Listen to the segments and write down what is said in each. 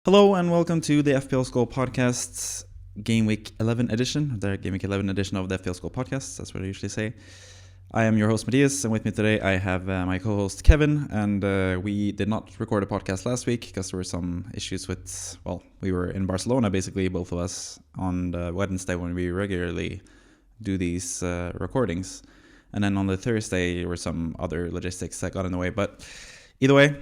Hello and welcome to the FPL School Podcast Game Week 11 edition, the Game Week 11 edition of the FPL School Podcast. That's what I usually say. I am your host, Mathias, and with me today I have my co-host, Kevin, and we did not record a podcast last week because there were some issues with, we were in Barcelona, basically, both of us, on the Wednesday when we regularly do these recordings. And then on the Thursday, there were some other logistics that got in the way. But either way,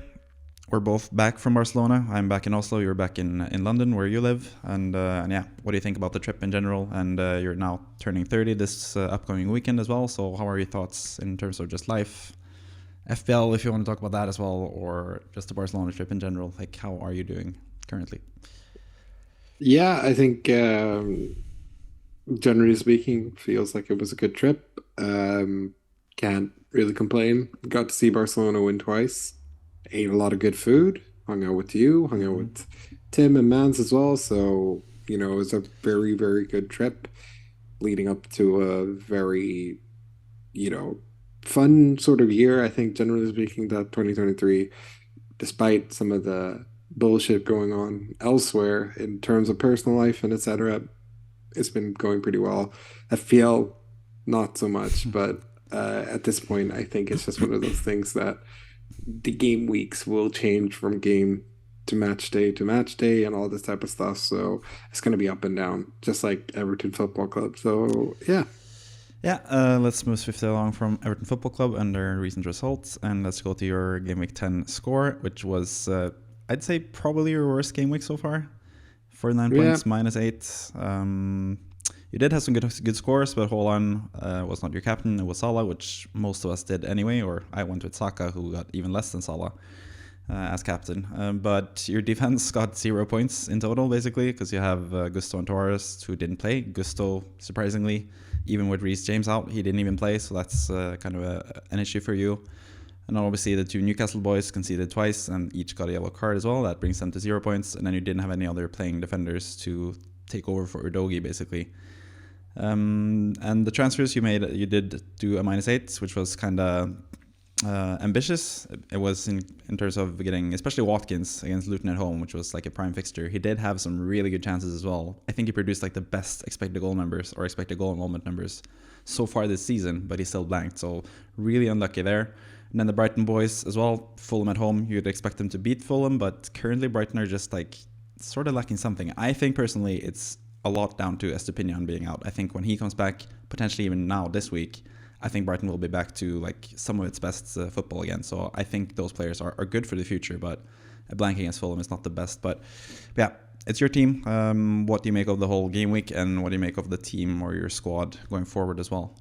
we're both back from Barcelona. I'm back in Oslo. You're back in London, where you live. And yeah, what do you think about the trip in general? And you're now turning 30 this upcoming weekend as well. So how are your thoughts in terms of just life? FPL, if you want to talk about that as well, or just the Barcelona trip in general. Like, how are you doing currently? Yeah, I think generally speaking, feels like it was a good trip. Can't really complain. Got to see Barcelona win twice. Ate a lot of good food. Hung out with you. Hung out with Tim and Mans as well. So, it was a very, very good trip leading up to a very, you know, fun sort of year. I think generally speaking, that 2023, despite some of the bullshit going on elsewhere in terms of personal life and etc., it's been going pretty well. FPL, not so much, but at this point, I think it's just one of those things that the game weeks will change from game to match day and all this type of stuff. So it's going to be up and down, just like Everton Football Club. So yeah. Yeah, let's move swiftly along from Everton Football Club and their recent results. And let's go to your Game Week 10 score, which was, I'd say, probably your worst game week so far. 49 Yeah. points, -8. You did have some good scores, but Haaland was not your captain. It was Salah, which most of us did anyway, or I went with Saka, who got even less than Salah as captain. But your defense got 0 points in total, basically, because you have Gusto and Torres, who didn't play. Gusto, surprisingly, even with Reece James out, he didn't even play, so that's kind of an issue for you. And obviously the two Newcastle boys conceded twice and each got a yellow card as well. That brings them to 0 points. And then you didn't have any other playing defenders to take over for Udogie, basically. And the transfers you made, you did do a -8, which was kind of ambitious. It was in terms of getting, especially Watkins against Luton at home, which was like a prime fixture. He did have some really good chances as well. I think he produced like the best expected goal numbers or expected goal involvement numbers so far this season, but he still blanked. So really unlucky there. And then the Brighton boys as well, Fulham at home, you'd expect them to beat Fulham, but currently Brighton are just like sort of lacking something. I think personally it's a lot down to Estupinian being out. I think when he comes back, potentially even now this week, I think Brighton will be back to like some of its best football again. So I think those players are good for the future, but a blank against Fulham is not the best. But yeah, it's your team. What do you make of the whole game week, and what do you make of the team or your squad going forward as well?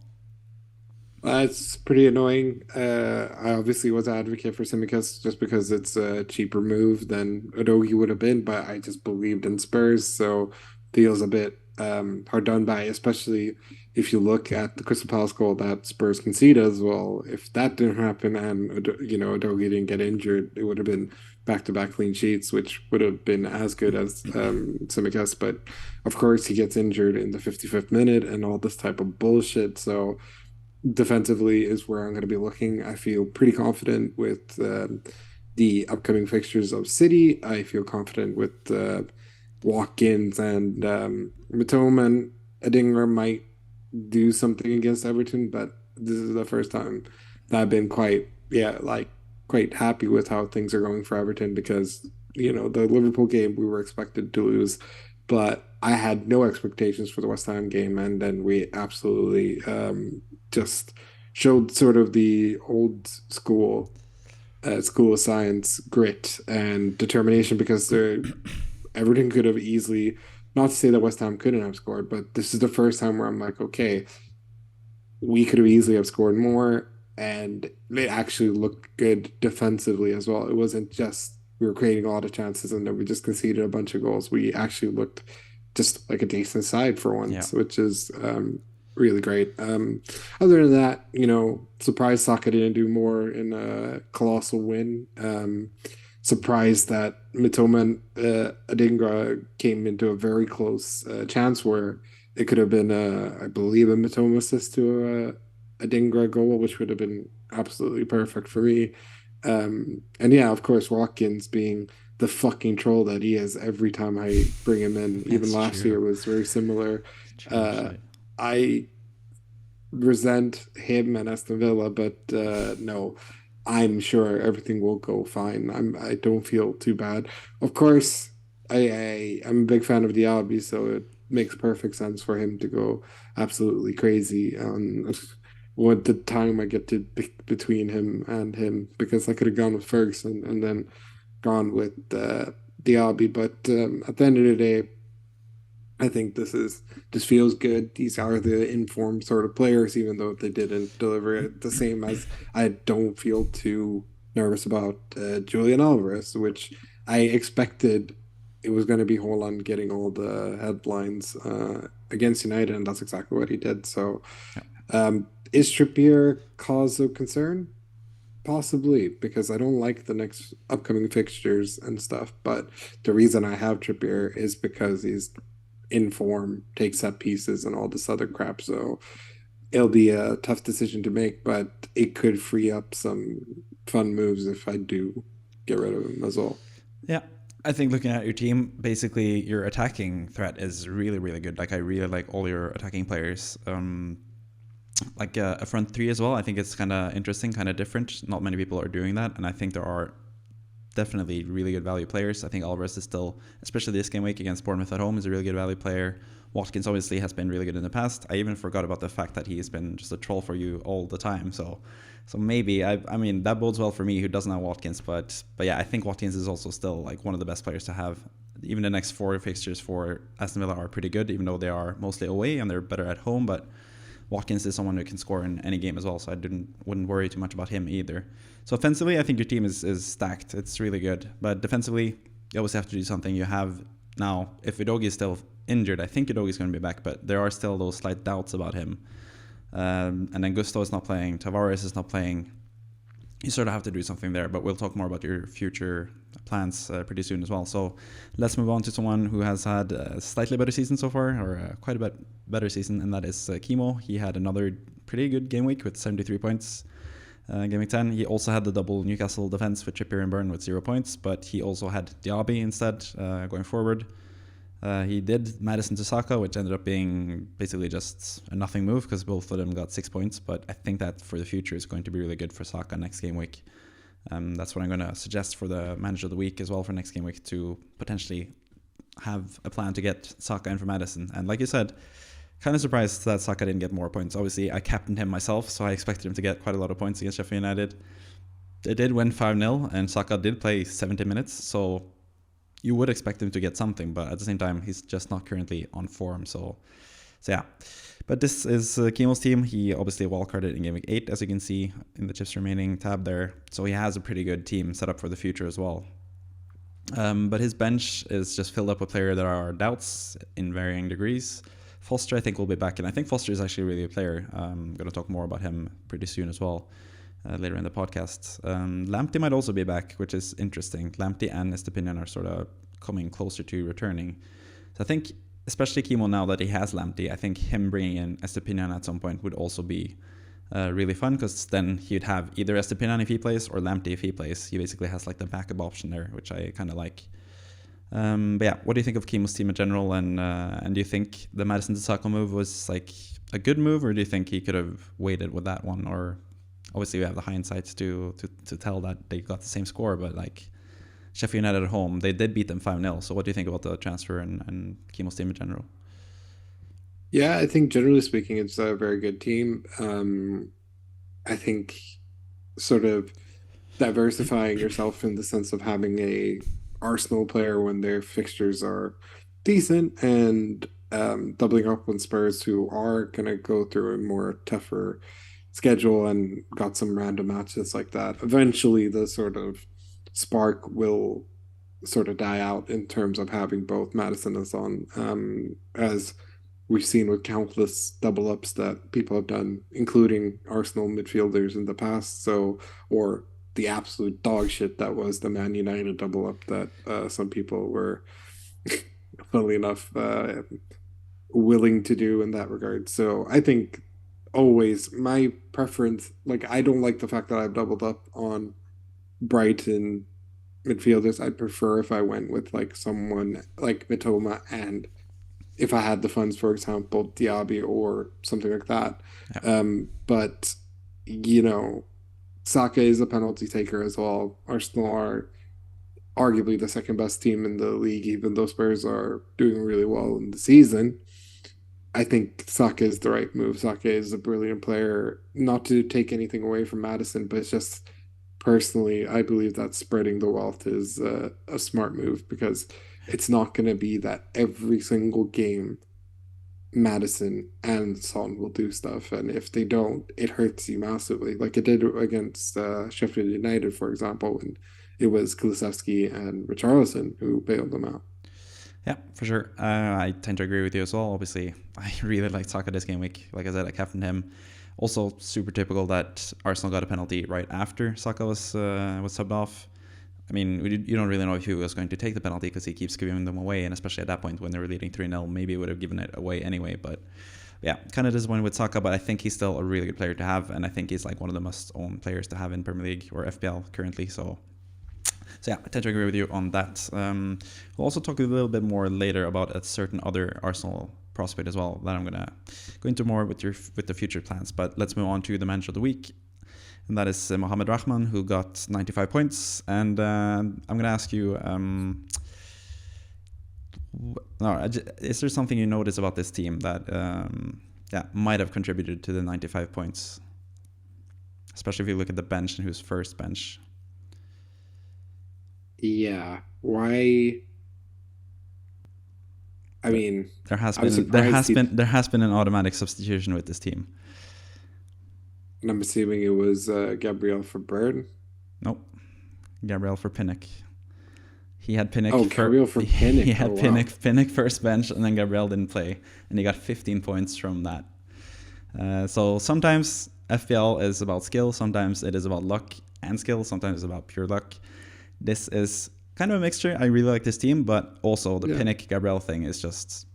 It's pretty annoying. I obviously was an advocate for Simicast just because it's a cheaper move than Udogie would have been, but I just believed in Spurs, so feels a bit hard done by, especially if you look at the Crystal Palace goal that Spurs conceded as well. If that didn't happen and Udogie didn't get injured, it would have been back-to-back clean sheets, which would have been as good as Simicast. But of course, he gets injured in the 55th minute and all this type of bullshit. So defensively is where I'm going to be looking. I feel pretty confident with the upcoming fixtures of City. I feel confident with Watkins and Matoma and Edinger might do something against Everton, but this is the first time that I've been quite happy with how things are going for Everton because the Liverpool game we were expected to lose, but I had no expectations for the West Ham game, and then we absolutely just showed sort of the old school of science grit and determination because everything could have easily, not to say that West Ham couldn't have scored, but this is the first time where I'm like, okay, we could have easily have scored more, and they actually looked good defensively as well. It wasn't just we were creating a lot of chances and then we just conceded a bunch of goals. We actually looked just like a decent side for Yeah. once, which is really great. Other than that, surprised Saka didn't do more in a colossal win. Surprised that Mitoma and Adingra came into a very close chance where it could have been, I believe, a Mitoma assist to a Adingra goal, which would have been absolutely perfect for me. And yeah, of course, Watkins being the fucking troll that he is every time I bring him in. Even That's last true. year was very similar. True Uh, shit. I resent him and Aston Villa, but no, I'm sure everything will go fine. I don't feel too bad. Of course, I'm a big fan of Diaby, so it makes perfect sense for him to go absolutely crazy what the time I get to between him because I could have gone with Ferguson and then gone with Diaby, but at the end of the day. I think this feels good. These are the informed sort of players, even though they didn't deliver it the same as I don't feel too nervous about Julian Alvarez, which I expected it was going to be Haaland getting all the headlines against United, and that's exactly what he did. So, Yeah. is Trippier cause of concern? Possibly, because I don't like the next upcoming fixtures and stuff. But the reason I have Trippier is because he's in form, takes set pieces, and all this other crap. So it'll be a tough decision to make, but it could free up some fun moves if I do get rid of him as well. Yeah. I think looking at your team, basically your attacking threat is really, really good. Like I really like all your attacking players. Like a front three as well. I think it's kind of interesting, kind of different. Not many people are doing that, and I think there are definitely really good value players. I think Alvarez is still, especially this game week against Bournemouth at home, is a really good value player. Watkins obviously has been really good in the past. I even forgot about the fact that he's been just a troll for you all the time. So maybe I mean that bodes well for me who doesn't have Watkins, but yeah, I think Watkins is also still like one of the best players to have. Even the next four fixtures for Aston Villa are pretty good, even though they are mostly away and they're better at home. But Watkins is someone who can score in any game as well, so I wouldn't worry too much about him either. So offensively, I think your team is stacked. It's really good, but defensively, you always have to do something. You have now, if Udogi is still injured, I think Udogi is going to be back, but there are still those slight doubts about him. And then Gusto is not playing, Tavares is not playing. You sort of have to do something there, but we'll talk more about your future plans pretty soon as well. So let's move on to someone who has had a slightly better season so far, or quite a bit better season, and that is Kimo. He had another pretty good game week with 73 points. Game week 10. He also had the double Newcastle defense with Trippier and Byrne with 0 points, but he also had Diaby instead going forward. He did Madison to Saka, which ended up being basically just a nothing move because both of them got 6 points. But I think that for the future is going to be really good for Saka next game week. That's what I'm going to suggest for the manager of the week as well for next game week, to potentially have a plan to get Saka in for Madison. And like you said, kind of surprised that Saka didn't get more points. Obviously, I captained him myself, so I expected him to get quite a lot of points against Sheffield United. They did win 5-0, and Saka did play 70 minutes, so you would expect him to get something, but at the same time, he's just not currently on form. So yeah. But this is Kimo's team. He obviously wildcarded in Game Week 8, as you can see in the chips remaining tab there. So he has a pretty good team set up for the future as well. But his bench is just filled up with players that are doubts in varying degrees. Foster, I think, will be back, and I think Foster is actually really a player. I'm going to talk more about him pretty soon as well, later in the podcast. Lamptey might also be back, which is interesting. Lamptey and Estepinian are sort of coming closer to returning. So I think, especially Kimo, now that he has Lamptey, I think him bringing in Estepinian at some point would also be really fun, because then he'd have either Estepinian if he plays or Lamptey if he plays. He basically has like the backup option there, which I kind of like. But yeah, what do you think of Kimo's team in general? And do you think the Madison to Saka move was like a good move, or do you think he could have waited with that one? Or obviously we have the hindsight to tell that they got the same score, but like Sheffield United at home, they did beat them 5-0. So what do you think about the transfer and Kimo's team in general? Yeah, I think generally speaking, it's a very good team. I think sort of diversifying yourself in the sense of having a Arsenal player when their fixtures are decent and doubling up on Spurs who are going to go through a more tougher schedule and got some random matches like that. Eventually, the sort of spark will sort of die out in terms of having both Madison and Son, as we've seen with countless double ups that people have done, including Arsenal midfielders in the past. So, or the absolute dog shit that was the Man United double up that some people were, funnily enough, willing to do in that regard. So I think always my preference, like I don't like the fact that I've doubled up on Brighton midfielders, I'd prefer if I went with like someone like Mitoma, and if I had the funds, for example, Diaby or something like that. Yeah. But you know, Saka is a penalty taker as well. Arsenal are arguably the second best team in the league, even though Spurs are doing really well in the season. I think Saka is the right move. Saka is a brilliant player. Not to take anything away from Madison, but it's just personally, I believe that spreading the wealth is a smart move because it's not going to be that every single game Madison and Son will do stuff, and if they don't, it hurts you massively. Like it did against Sheffield United, for example, when it was Kulusevski and Richarlison who bailed them out. Yeah, for sure. I tend to agree with you as well. Obviously, I really like Saka this game week. Like I said, I captained him. Also, super typical that Arsenal got a penalty right after Saka was subbed off. I mean, you don't really know if he was going to take the penalty because he keeps giving them away, and especially at that point when they were leading 3-0, maybe he would have given it away anyway. But yeah, kind of disappointed with Saka, but I think he's still a really good player to have, and I think he's like one of the most owned players to have in Premier League or FPL currently. So yeah, I tend to agree with you on that. We'll also talk a little bit more later about a certain other Arsenal prospect as well that I'm gonna go into more with the future plans. But let's move on to the manager of the week, and that is Mohamed Rahman, who got 95 points. And I'm gonna ask you, is there something you notice about this team that might have contributed to the 95 points, especially if you look at the bench and who's first bench? Yeah. Why? I There, mean, there has I was been there surprised has he, been there has been an automatic substitution with this team. and I'm assuming it was Gabriel for Bird. Nope, Gabriel for Pinnock. He had Pinnock Oh, for Gabriel for he Pinnock. Oh, had wow. Pinnock first bench, and then Gabriel didn't play, and he got 15 points from that. So sometimes FPL is about skill, sometimes it is about luck and skill, sometimes it's about pure luck. This is kind of a mixture. I really like this team, but also the Yeah. Pinnock Gabriel thing is just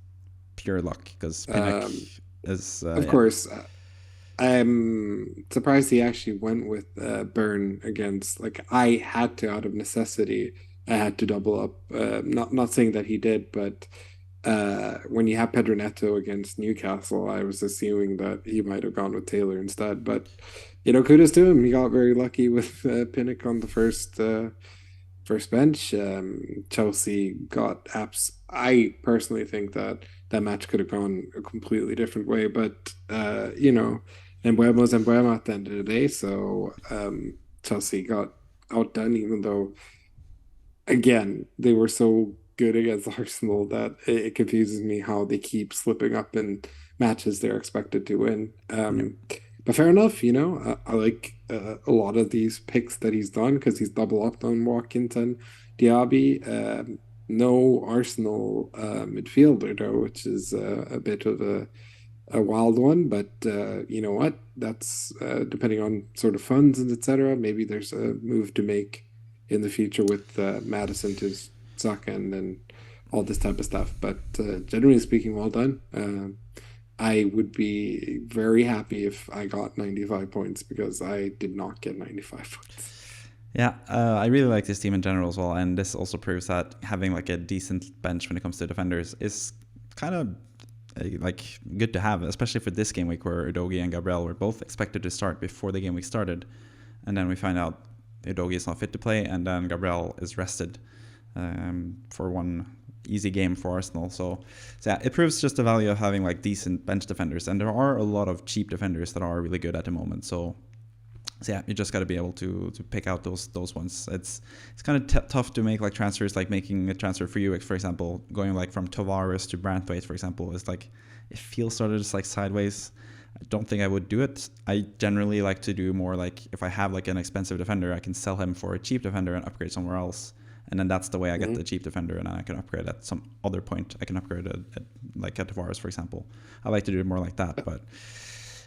pure luck because Pinnock is Of course, I'm surprised he actually went with Burn against. Like I had to, out of necessity, I had to double up. Not saying that he did, but when you have Pedro Neto against Newcastle, I was assuming that he might have gone with Taylor instead. But kudos to him. He got very lucky with Pinnock on the first bench. Chelsea got apps. I personally think that that match could have gone a completely different way, but Embuemo's Embuemo at the end of the day. So Chelsea got outdone, even though again they were so good against Arsenal that it confuses me how they keep slipping up in matches they're expected to win. yeah, But fair enough, I like a lot of these picks that he's done because he's double up on Watkins and Diaby. No Arsenal midfielder though, which is a bit of a wild one. But you know what? That's depending on sort of funds and etc. Maybe there's a move to make in the future with Madison to Saka and then all this type of stuff. But generally speaking, well done. I would be very happy if I got 95 points because I did not get 95 points. yeah. I really like this team in general as well, and this also proves that having like a decent bench when it comes to defenders is kind of like good to have, especially for this game week where Udogie and Gabriel were both expected to start before the game week started, and then we find out Udogie is not fit to play, and then Gabriel is rested for one easy game for Arsenal. So yeah, it proves just the value of having like decent bench defenders, and there are a lot of cheap defenders that are really good at the moment. So yeah, you just got to be able to pick out those ones. It's kind of tough to make like transfers, like making a transfer for you, for example, going like from Tavares to Branthwaite, for example, is like it feels sort of just like sideways. I don't think I would do it. I generally like to do more like if I have like an expensive defender, I can sell him for a cheap defender and upgrade somewhere else. And then that's the way I get the cheap defender, and then I can upgrade at some other point. I can upgrade like at Tavares, for example. I like to do it more like that. But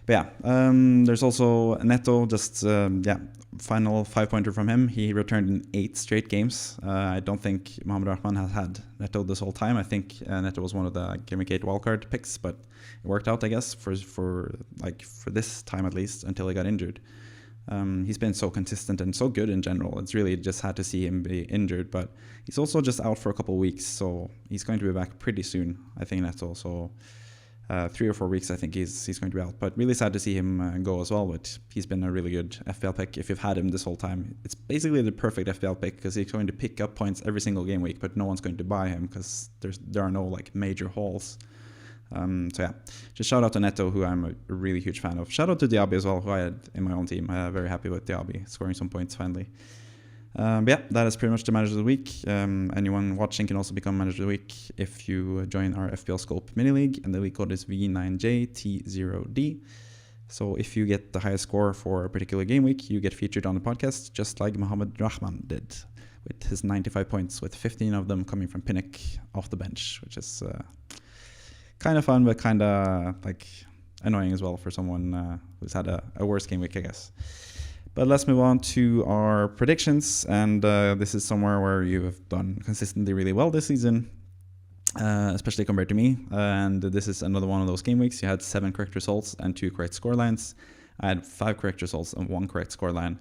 yeah, there's also Neto, just final 5-pointer from him. He returned in 8 straight games. I don't think Mohamed Rahman has had Neto this whole time. I think Neto was one of the Game Week 8 wildcard picks, but it worked out, I guess, for this time at least, until he got injured. He's been so consistent and so good in general. It's really just had to see him be injured, but he's also just out for a couple of weeks, so he's going to be back pretty soon. I think that's also 3 or 4 weeks. I think he's going to be out, but really sad to see him go as well. But he's been a really good FPL pick. If you've had him this whole time, it's basically the perfect FPL pick because he's going to pick up points every single game week, but no one's going to buy him because there are no like major hauls. So yeah, just shout out to Neto, who I'm a really huge fan of. Shout out to Diaby as well, who I had in my own team. Very happy with Diaby scoring some points finally. But yeah, that is pretty much the manager of the week. Anyone watching can also become manager of the week if you join our FPL Scope mini league, and the league code is V9JT0D. So if you get the highest score for a particular game week, you get featured on the podcast, just like Mohamed Rahman did with his 95 points, with 15 of them coming from Pinnock off the bench, which is kind of fun, but kind of like annoying as well for someone who's had a worse game week, I guess. But let's move on to our predictions, and this is somewhere where you have done consistently really well this season, especially compared to me. And this is another one of those game weeks. You had 7 correct results and 2 correct scorelines. I had 5 correct results and 1 correct scoreline.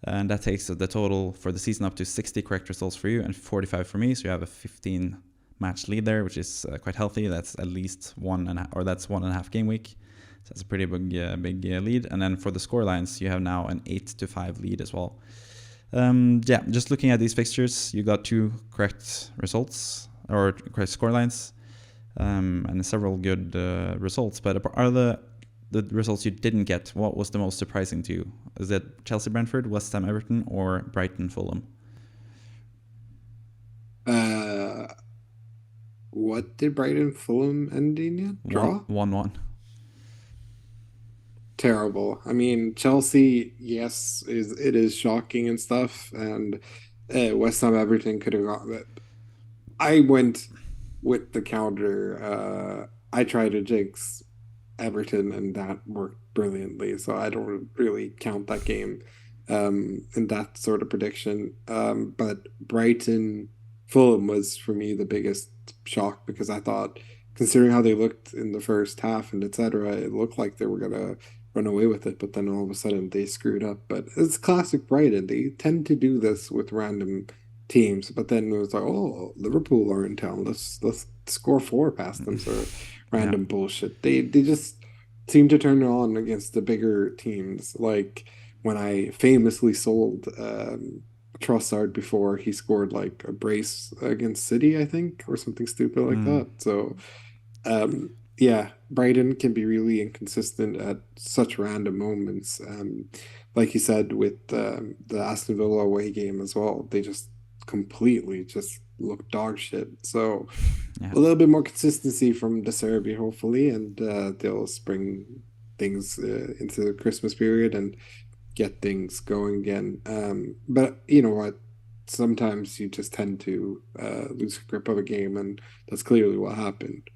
And that takes the total for the season up to 60 correct results for you and 45 for me. So you have a 15 match lead there, which is quite healthy. That's at least 1.5 game week. So that's a pretty big lead. And then for the score lines, you have now an 8-5 lead as well. Yeah, just looking at these fixtures, you got 2 correct results or correct score lines, and several good results. But are the results you didn't get, what was the most surprising to you? Is it Chelsea Brentford, West Ham Everton, or Brighton Fulham? What did Brighton Fulham end in yet? Draw? 1-1. Terrible. I mean, Chelsea, yes, it is shocking and stuff, and West Ham Everton could have gotten it. I went with the counter. I tried to jinx Everton, and that worked brilliantly. So I don't really count that game in that sort of prediction. But Brighton Fulham was for me the biggest shock because I thought, considering how they looked in the first half and etc., it looked like they were gonna run away with it. But then all of a sudden they screwed up. But it's classic Brighton. They tend to do this with random teams. But then it was like, oh, Liverpool are in town. Let's score 4 past them. Sort of Yeah. random bullshit. They just seem to turn it on against the bigger teams. Like when I famously sold Trossard before he scored like a brace against City, I think, or something stupid like that. So yeah, Brighton can be really inconsistent at such random moments. Like you said with the Aston Villa away game as well, they just completely just look dog shit. So Yeah. a little bit more consistency from De Serbi, hopefully, and they'll spring things into the Christmas period and get things going again. But you know what? Sometimes you just tend to lose grip of a game, and that's clearly what happened.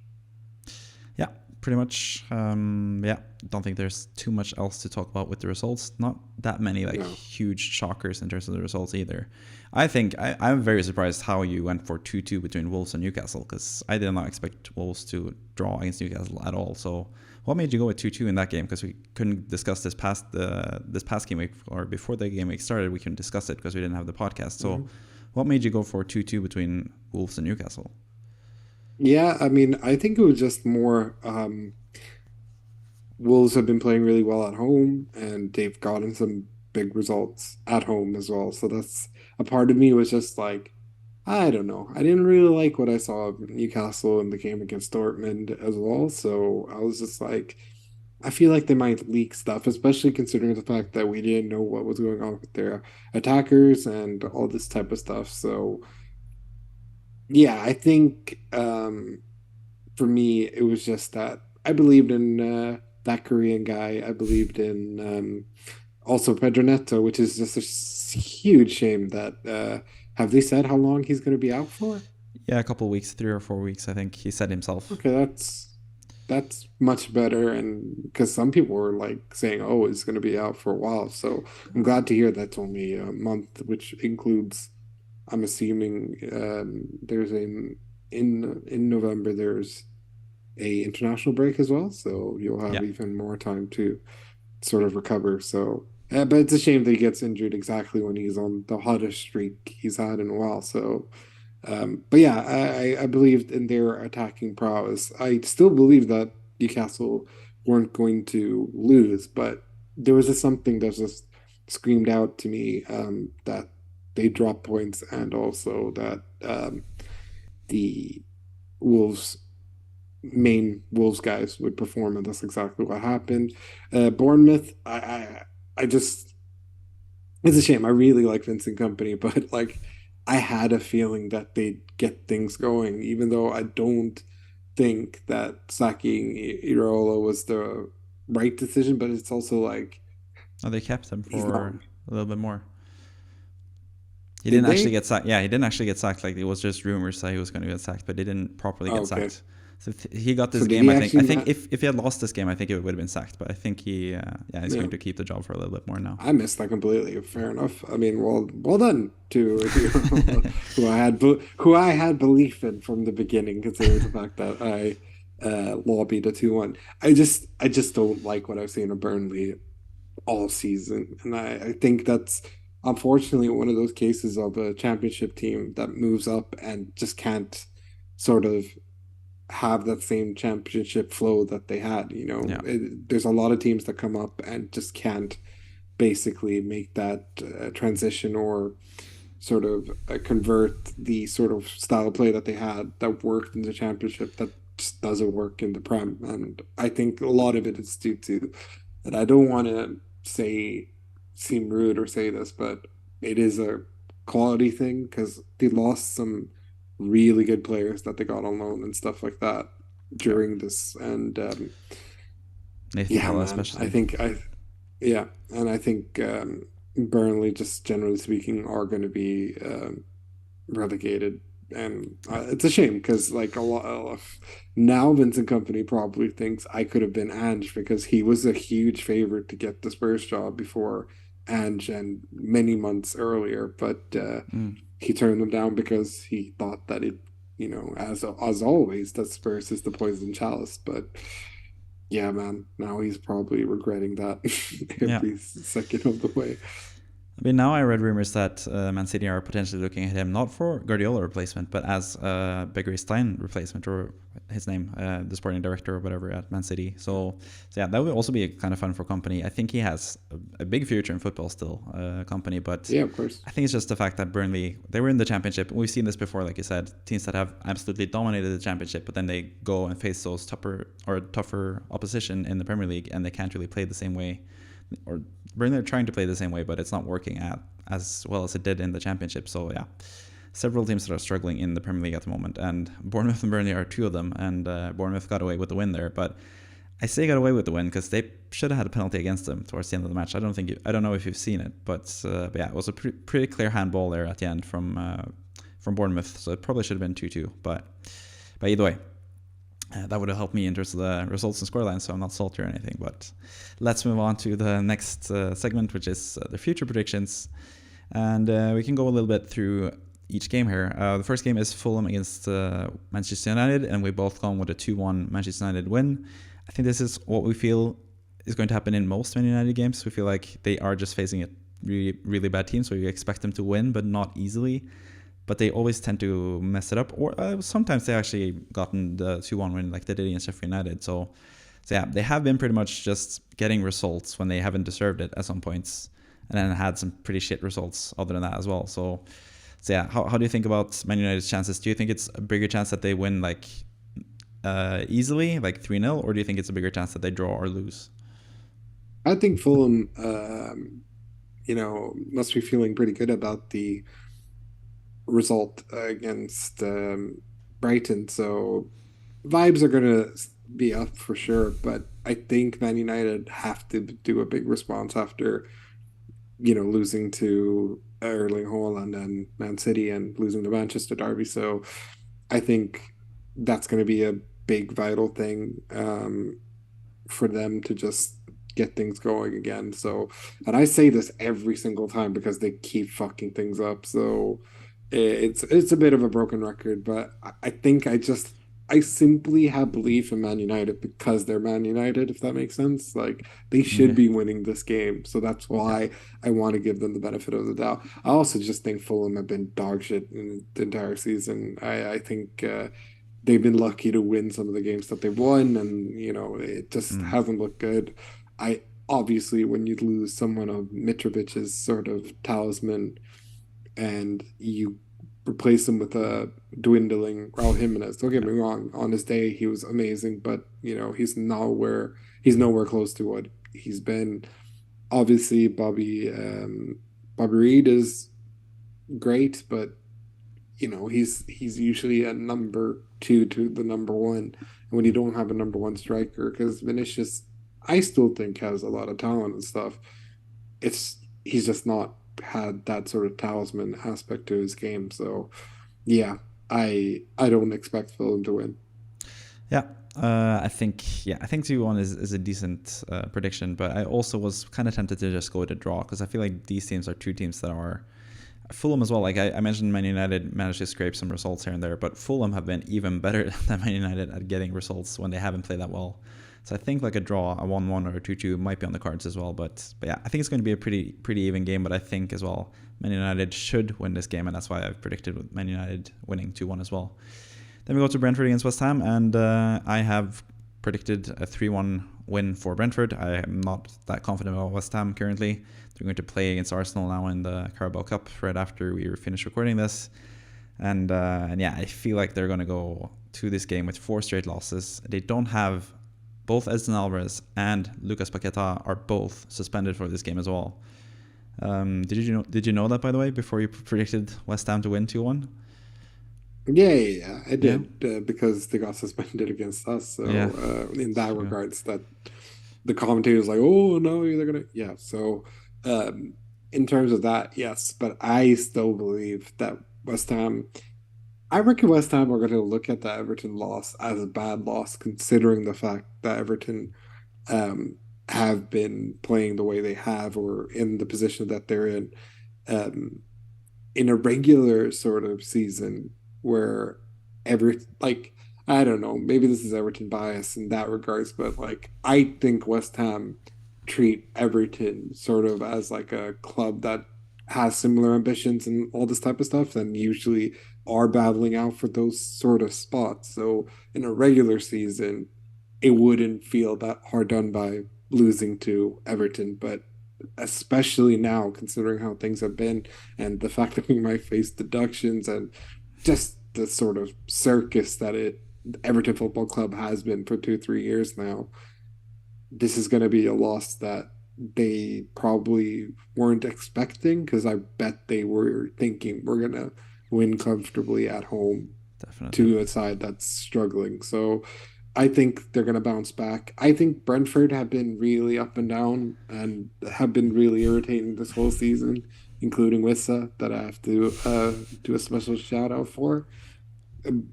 Yeah, pretty much. Yeah, don't think there's too much else to talk about with the results. Not that many like huge shockers in terms of the results either. I think I'm very surprised how you went for 2-2 between Wolves and Newcastle, because I did not expect Wolves to draw against Newcastle at all. So what made you go with 2-2 in that game? Because we couldn't discuss this past game week, or before the game week started, we couldn't discuss it because we didn't have the podcast. So what made you go for 2-2 between Wolves and Newcastle? Yeah, I mean, I think it was just more Wolves have been playing really well at home, and they've gotten some big results at home as well. So that's a part of me was just like, I don't know. I didn't really like what I saw of Newcastle in the game against Dortmund as well. So I was just like, I feel like they might leak stuff, especially considering the fact that we didn't know what was going on with their attackers and all this type of stuff. So yeah, I think for me it was just that I believed in that Korean guy. I believed in also Pedro Neto, which is just a huge shame that have they said how long he's going to be out for? Yeah, a couple of weeks, 3 or 4 weeks, I think he said himself. Okay, that's much better, and because some people were like saying, "Oh, it's going to be out for a while." So I'm glad to hear that's only a month, which includes, I'm assuming, there's in November there's a international break as well, so you'll have Yeah. even more time to sort of recover. So But it's a shame that he gets injured exactly when he's on the hottest streak he's had in a while. So, but yeah, I believed in their attacking prowess. I still believe that Newcastle weren't going to lose, but there was just something that just screamed out to me that they dropped points and also that the Wolves main Wolves guys would perform, and that's exactly what happened. Bournemouth, I just it's a shame. I really like Vincent Company, but like I had a feeling that they'd get things going, even though I don't think that sacking Iraola was the right decision, but it's also like Oh, they kept him he's not. for a little bit more. He Did didn't actually they? get sacked. Yeah, he didn't actually get sacked. Like it was just rumors that he was going to get sacked, but he didn't properly Oh, get okay. sacked. So he got So this did game. he I think. actually I think not? if he had lost this game, I think it would have been sacked. But I think yeah, he's Yeah. going to keep the job for a little bit more now. I missed that completely. Fair enough. I mean, well done to who I had belief in from the beginning, considering the fact that I lobbied a 2-1. I just don't like what I've seen of Burnley all season, and I think that's unfortunately one of those cases of a championship team that moves up and just can't sort of have that same championship flow that they had. Yeah, There's a lot of teams that come up and just can't basically make that transition or sort of convert the sort of style of play that they had that worked in the championship that just doesn't work in the Prem. And I think a lot of it is due to that. I don't want to say seem rude or say this, but it is a quality thing because they lost some really good players that they got on loan and stuff like that yeah. during this. And Nathan yeah, Tella man, especially. yeah, and I think Burnley, just generally speaking, are going to be relegated, and Yeah, it's a shame because like a lot of now Vincent Company probably thinks I could have been Ange because he was a huge favorite to get the Spurs job before Ange and many months earlier, but mm. he turned them down because he thought that as always, that Spurs is the poison chalice, but. Yeah, man. Now he's probably regretting that Yeah. every second of the way. I mean, now I read rumors that Man City are potentially looking at him not for Guardiola replacement, but as a Begri Stein replacement, or his name, the sporting director or whatever at Man City. So yeah, that would also be kind of fun for Company. I think he has a big future in football still, Company, but Yeah, of course. I think it's just the fact that Burnley, they were in the championship. We've seen this before, like you said, teams that have absolutely dominated the championship, but then they go and face those tougher opposition in the Premier League, and they can't really play the same way, or Burnley are trying to play the same way, but it's not working as well as it did in the championship. So yeah, several teams that are struggling in the Premier League at the moment, and Bournemouth and Burnley are two of them. And Bournemouth got away with the win there, but I say got away with the win because they should have had a penalty against them towards the end of the match. I don't know if you've seen it, but yeah, it was a pretty clear handball there at the end from Bournemouth, so it probably should have been 2-2. But either way, that would have helped me in terms of the results and scoreline, so I'm not salty or anything. But let's move on to the next segment, which is the future predictions. And we can go a little bit through each game here. The first game is Fulham against Manchester United, and we both gone with a 2-1 Manchester United win. I think this is what we feel is going to happen in most Man United games. We feel like they are just facing a really, really bad team, so you expect them to win, but not easily. But they always tend to mess it up, or sometimes they actually gotten the 2-1 win like they did against Sheffield United. So yeah, they have been pretty much just getting results when they haven't deserved it at some points, and then had some pretty shit results other than that as well. So yeah, how do you think about Man United's chances? Do you think it's a bigger chance that they win like easily, like 3-0, or do you think it's a bigger chance that they draw or lose? I think Fulham, must be feeling pretty good about the result against Brighton. So vibes are going to be up for sure. But I think Man United have to do a big response after, losing to Erling Haaland and Man City and losing to Manchester Derby. So I think that's going to be a big vital thing for them to just get things going again. So, and I say this every single time because they keep fucking things up. So it's a bit of a broken record, but I think I simply have belief in Man United because they're Man United, if that makes sense. Like they should Okay. be winning this game. So that's Yeah. why I want to give them the benefit of the doubt. I also just think Fulham have been dog shit in the entire season. I think they've been lucky to win some of the games that they've won, and it just Mm. hasn't looked good. I obviously when you lose someone of Mitrovic's sort of talisman and you replace him with a dwindling Raul Jimenez. Don't get Yeah. me wrong, on his day he was amazing, but he's nowhere close to what he's been. Obviously, Bobby Reed is great, but he's usually a number two to the number one. And when you Mm. don't have a number one striker, because Vinicius, I still think has a lot of talent and stuff. He's just not had that sort of talisman aspect to his game. So yeah, I don't expect Fulham to win. Yeah. I think 2-1 is a decent prediction, but I also was kind of tempted to just go with a draw because I feel like these teams are two teams that are Fulham as well. Like I mentioned, Man United managed to scrape some results here and there, but Fulham have been even better than Man United at getting results when they haven't played that well. So I think like a draw, a 1-1 or a 2-2 might be on the cards as well. But yeah, I think it's going to be a pretty even game. But I think as well, Man United should win this game, and that's why I've predicted Man United winning 2-1 as well. Then we go to Brentford against West Ham, and I have predicted a 3-1 win for Brentford. I am not that confident about West Ham currently. They're going to play against Arsenal now in the Carabao Cup right after we finish recording this. And yeah, I feel like they're going to go to this game with 4 straight losses. They don't have both Edson Alvarez and Lucas Paqueta are both suspended for this game as well. Did you know that, by the way, before you predicted West Ham to win 2-1? Yeah, I Yeah. did because they got suspended against us. Yeah. So in that True. regards, that the commentators like, oh no, they're gonna yeah. So um, in terms of that, yes, but I still believe that West Ham. I reckon West Ham are going to look at the Everton loss as a bad loss, considering the fact that Everton um, have been playing the way they have or in the position that they're um, in a regular sort of season where like I don't know, maybe this is Everton bias in that regards, but like I think West Ham treat Everton sort of as like a club that has similar ambitions and all this type of stuff and usually are battling out for those sort of spots. So in a regular season, it wouldn't feel that hard done by losing to Everton, but especially now considering how things have been and the fact that we might face deductions and just the sort of circus that Everton Football Club has been for 2 3 years now. This is going to be a loss that they probably weren't expecting because I bet they were thinking we're going to win comfortably at home Definitely. to a side that's struggling. So I think they're going to bounce back. I think Brentford have been really up and down and have been really irritating this whole season, including Wissa, that I have to do a special shout out for. Um,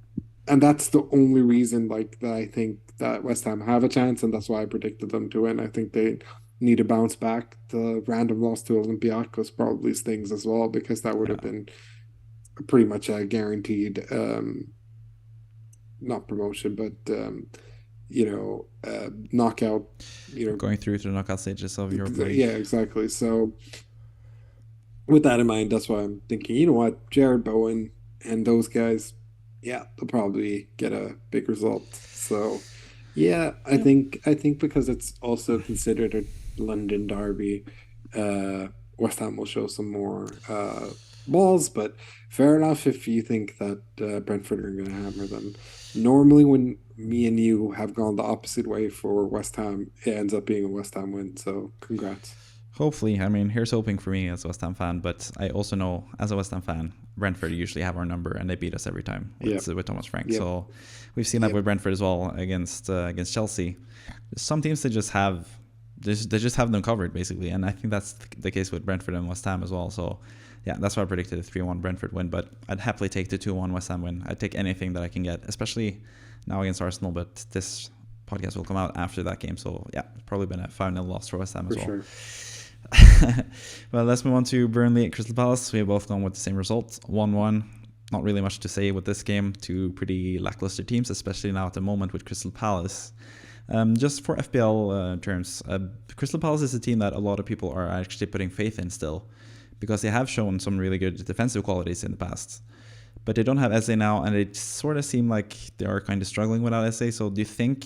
And that's the only reason, like, that I think that West Ham have a chance, and that's why I predicted them to win. I think they need to bounce back. The random loss to Olympiacos probably stings as well because that would have Yeah. been pretty much a guaranteed not promotion, but knockout. Going through to the knockout stages of Europa League. Yeah, exactly. So with that in mind, that's why I'm thinking. You know what, Jared Bowen and those guys, yeah, they'll probably get a big result. So yeah, I Yeah. think I think because it's also considered a London derby, uh, West Ham will show some more balls. But fair enough if you think that Brentford are going to hammer them. Normally, when me and you have gone the opposite way for West Ham, it ends up being a West Ham win. So congrats. Hopefully, I mean, here's hoping for me as a West Ham fan, but I also know as a West Ham fan, Brentford usually have our number and they beat us every time Yep. with Thomas Frank. Yep. So we've seen that Yep. with Brentford as well against Chelsea. Some teams they just have them covered basically, and I think that's the case with Brentford and West Ham as well. So yeah, that's why I predicted a 3-1 Brentford win, but I'd happily take the 2-1 West Ham win. I'd take anything that I can get, especially now against Arsenal, but this podcast will come out after that game. So yeah, it's probably been a 5-0 loss for West Ham For as well. sure. Well, let's move on to Burnley at Crystal Palace. We have both gone with the same result, 1-1. not really much to say with this game. Two pretty lackluster teams, especially now at the moment with Crystal Palace. Just for FPL terms, Crystal Palace is a team that a lot of people are actually putting faith in still, because they have shown some really good defensive qualities in the past. But they don't have Eze now, and it sort of seem like they are kind of struggling without Eze. So do you think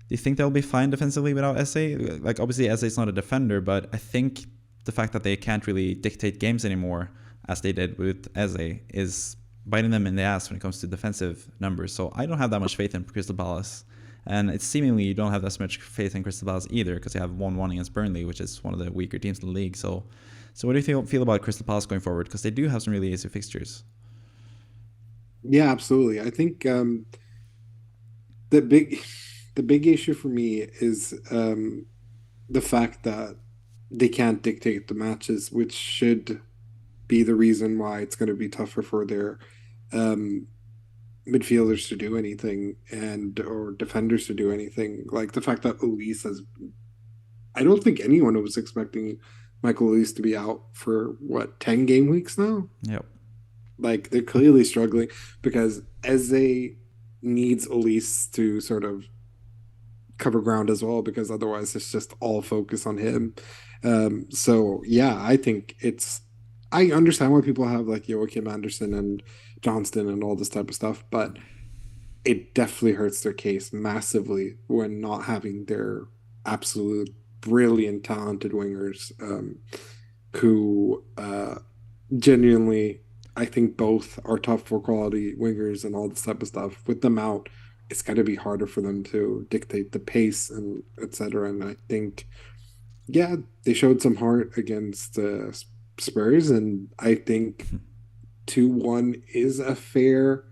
they'll be fine defensively without Eze? Like, obviously Eze is not a defender, but I think the fact that they can't really dictate games anymore as they did with Eze is biting them in the ass when it comes to defensive numbers. So I don't have that much faith in Crystal Palace. And it's seemingly you don't have that much faith in Crystal Palace either, because they have 1-1 against Burnley, which is one of the weaker teams in the league. So what do you feel about Crystal Palace going forward? Because they do have some really easy fixtures. Yeah, absolutely. I think the big the big issue for me is the fact that they can't dictate the matches, which should be the reason why it's going to be tougher for their um, midfielders to do anything and or defenders to do anything. Like the fact that Elise has, I don't think anyone was expecting Michael Elise to be out for what 10 game weeks now. Yep. Like they're clearly struggling because Eze needs Elise to sort of cover ground as well because otherwise it's just all focus on him. So yeah, I think it's I understand why people have like Joachim Anderson and Johnston and all this type of stuff, but it definitely hurts their case massively when not having their absolute brilliant talented wingers who genuinely I think both are top four quality wingers and all this type of stuff. With them out, it's got to be harder for them to dictate the pace and etc. And I think, yeah, they showed some heart against Spurs, and I think 2-1 is a fair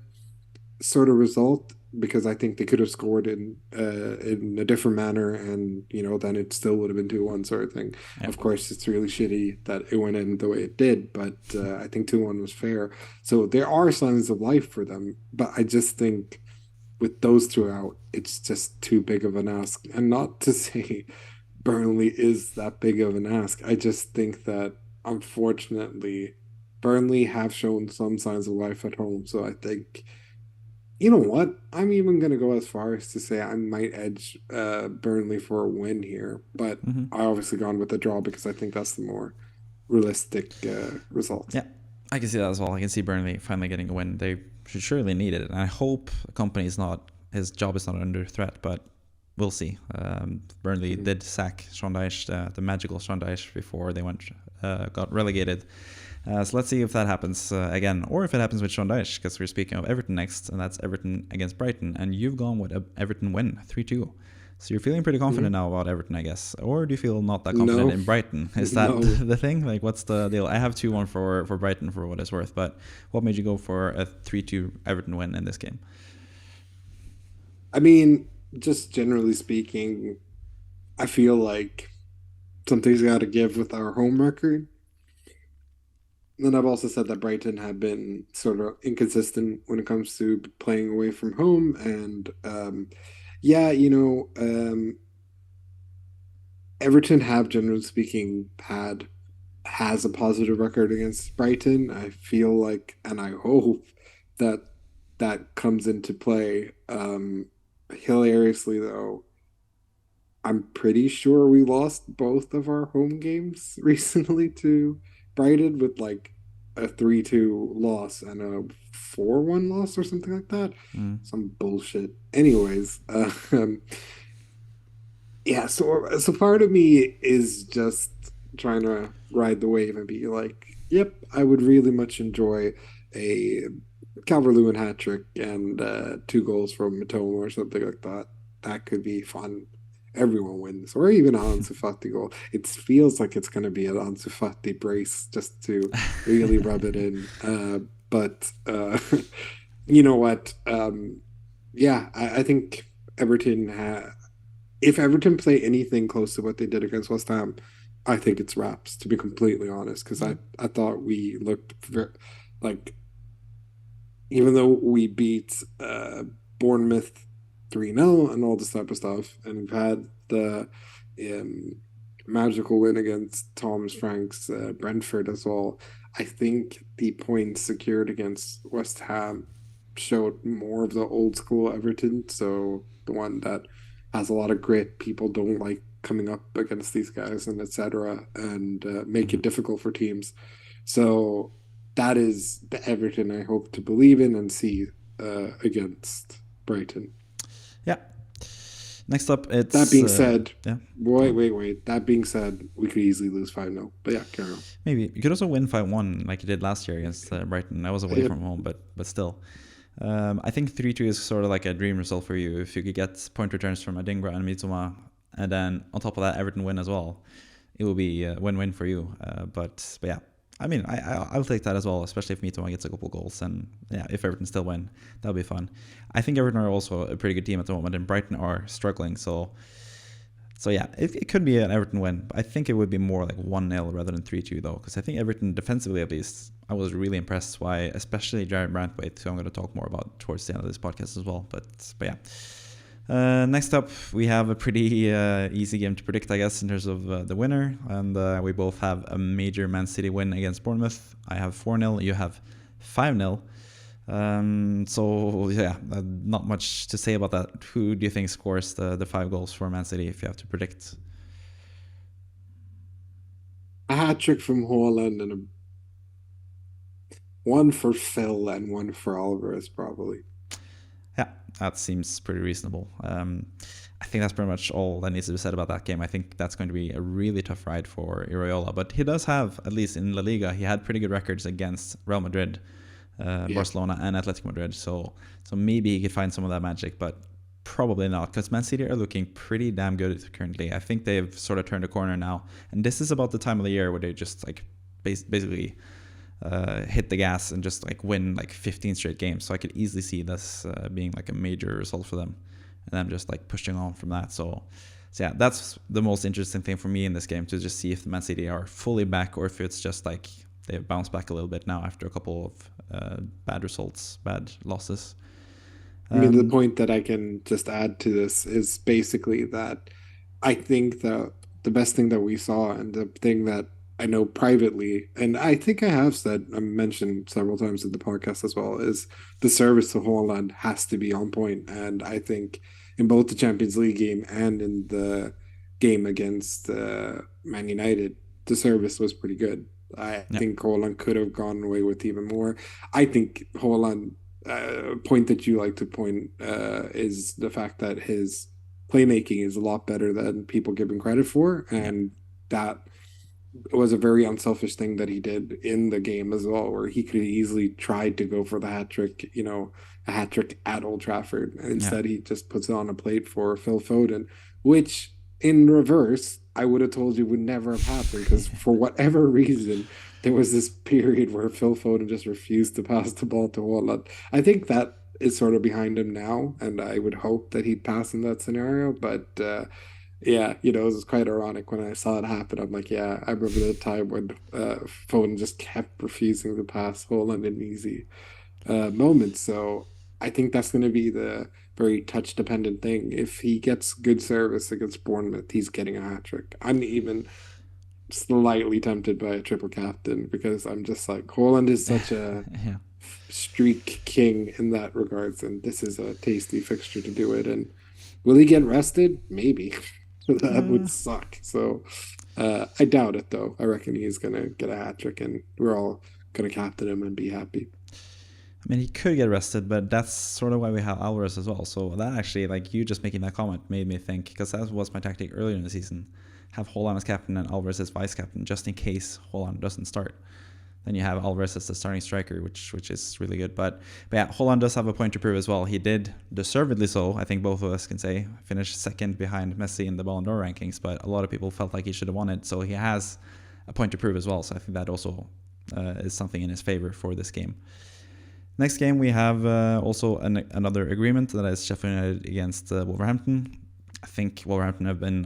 sort of result because I think they could have scored in a different manner, and then it still would have been 2-1 sort of thing. Yep. Of course, it's really shitty that it went in the way it did, but I think 2-1 was fair. So there are signs of life for them, but I just think with those two out, it's just too big of an ask. And not to say Burnley is that big of an ask. I just think that unfortunately Burnley have shown some signs of life at home. So I think you know what? I'm even gonna go as far as to say I might edge Burnley for a win here, but Mm-hmm. I obviously gone with the draw because I think that's the more realistic result. Yeah, I can see that as well. I can see Burnley finally getting a win. They should surely need it, and I hope the company is not his job is not under threat. But we'll see. Burnley did sack Sean Dyche, the magical Sean Dyche, before they got relegated. So let's see if that happens again, or if it happens with Sean Dyche, because we're speaking of Everton next, and that's Everton against Brighton, and you've gone with a Everton win, 3-2. So you're feeling pretty confident now about Everton, I guess, or do you feel not that confident No, in Brighton? Is that no. the thing? Like, what's the deal? I have 2-1 for Brighton for what it's worth, but what made you go for a 3-2 Everton win in this game? I mean, just generally speaking, I feel like something's got to give with our home record. Then I've also said that Brighton have been sort of inconsistent when it comes to playing away from home, and yeah, Everton have generally speaking had has a positive record against Brighton. I feel like, and I hope that that comes into play. Hilariously, though, I'm pretty sure we lost both of our home games recently to Brighton with like a 3-2 loss and a 4-1 loss or something like that. Mm. Some bullshit. Anyways, yeah, so part of me is just trying to ride the wave and be like, yep, I would really much enjoy a Calvert-Lewin hat trick and 2 goals from Matoma or something like that. That could be fun. Everyone wins, or even an Ansu Fati goal. It feels like it's going to be an Ansu Fati brace just to really rub it in. But you know what? Yeah, I think Everton if Everton play anything close to what they did against West Ham, I think it's wraps, to be completely honest, because I thought we looked like, even though we beat Bournemouth 3-0 and all this type of stuff, and we've had the um, magical win against Thomas Frank's Brentford as well. I think the points secured against West Ham showed more of the old school Everton. So the one that has a lot of grit. People don't like coming up against these guys and etc. and make it difficult for teams. So that is the Everton I hope to believe in and see against Brighton. Yeah. Next up, That it's being said, yeah. wait. That being said, we could easily lose 5-0. But yeah, carry on. Maybe you could also win 5-1 like you did last year against Brighton. I was away Yep. from home, but still. I think 3-2 is sort of like a dream result for you if you could get point returns from Adingra and Mitoma, and then on top of that Everton win as well. It will be a win-win for you. But yeah, I mean I'll take that as well, especially if Mitoma gets a couple goals, and yeah, if Everton still win, that'll be fun. I think Everton are also a pretty good team at the moment, and Brighton are struggling. So yeah, it could be an Everton win. I think it would be more like 1-0 rather than 3-2 though, because I think Everton defensively at least, I was really impressed by, especially Jared Brantwaite, who I'm going to talk more about towards the end of this podcast as well. But yeah. Next up, we have a pretty easy game to predict, I guess, in terms of the winner. And we both have a major Man City win against Bournemouth. I have 4-0, you have 5-0. So yeah, not much to say about that. Who do you think scores the 5 goals for Man City if you have to predict? A hat trick from Haaland and one for Phil and one for Alvarez, probably. Yeah, that seems pretty reasonable. I think that's pretty much all that needs to be said about that game. I think that's going to be a really tough ride for Iraola, but he does have, at least in La Liga, he had pretty good records against Real Madrid, Barcelona, and Atletico Madrid. So maybe he could find some of that magic, but probably not, because Man City are looking pretty damn good currently. I think they've sort of turned a corner now, and this is about the time of the year where they just like basically hit the gas and just like win like 15 straight games. So I could easily see this being like a major result for them, and I'm just like pushing on from that. So yeah, that's the most interesting thing for me in this game, to just see if the Man City are fully back, or if it's just like they've bounced back a little bit now after a couple of bad results, bad losses. I mean, the point that I can just add to this is basically that I think that the best thing that we saw, and the thing that I know privately, and I think I have said, I mentioned several times in the podcast as well, is the service to Holland has to be on point. And I think in both the Champions League game and in the game against Man United, the service was pretty good. I Yeah, think Holland could have gone away with even more. I think Holland point that you like to point is the fact that his playmaking is a lot better than people give him credit for, yeah, and that was a very unselfish thing that he did in the game as well, where he could easily tried to go for the hat trick, a hat trick at Old Trafford. And yeah, instead, he just puts it on a plate for Phil Foden, which in reverse, I would have told you would never have happened, because for whatever reason, there was this period where Phil Foden just refused to pass the ball to Holland. I think that is sort of behind him now, and I would hope that he'd pass in that scenario. But yeah, it was quite ironic when I saw it happen. I'm like, yeah, I remember the time when Foden just kept refusing to pass Holland in easy moments. So I think that's going to be the very touch dependent thing. If he gets good service against Bournemouth, he's getting a hat trick. I'm even slightly tempted by a triple captain, because I'm just like, Holland is such a yeah. streak king in that regards, and this is a tasty fixture to do it. And will he get rested? Maybe. That would suck. So I doubt it, though. I reckon he's gonna get a hat trick, and we're all gonna captain him and be happy. I mean, he could get arrested, but that's sort of why we have Alvarez as well. So that actually, like you just making that comment, made me think, because that was my tactic earlier in the season: have Holland as captain and Alvarez as vice captain, just in case Holland doesn't start. Then you have Alvarez as the starting striker, which is really good. But yeah, Holland does have a point to prove as well. He did, deservedly so, I think both of us can say, finish second behind Messi in the Ballon d'Or rankings, but a lot of people felt like he should have won it. So he has a point to prove as well. So I think that also is something in his favor for this game. Next game, we have also another agreement, that is Sheffield United against Wolverhampton. I think Wolverhampton have been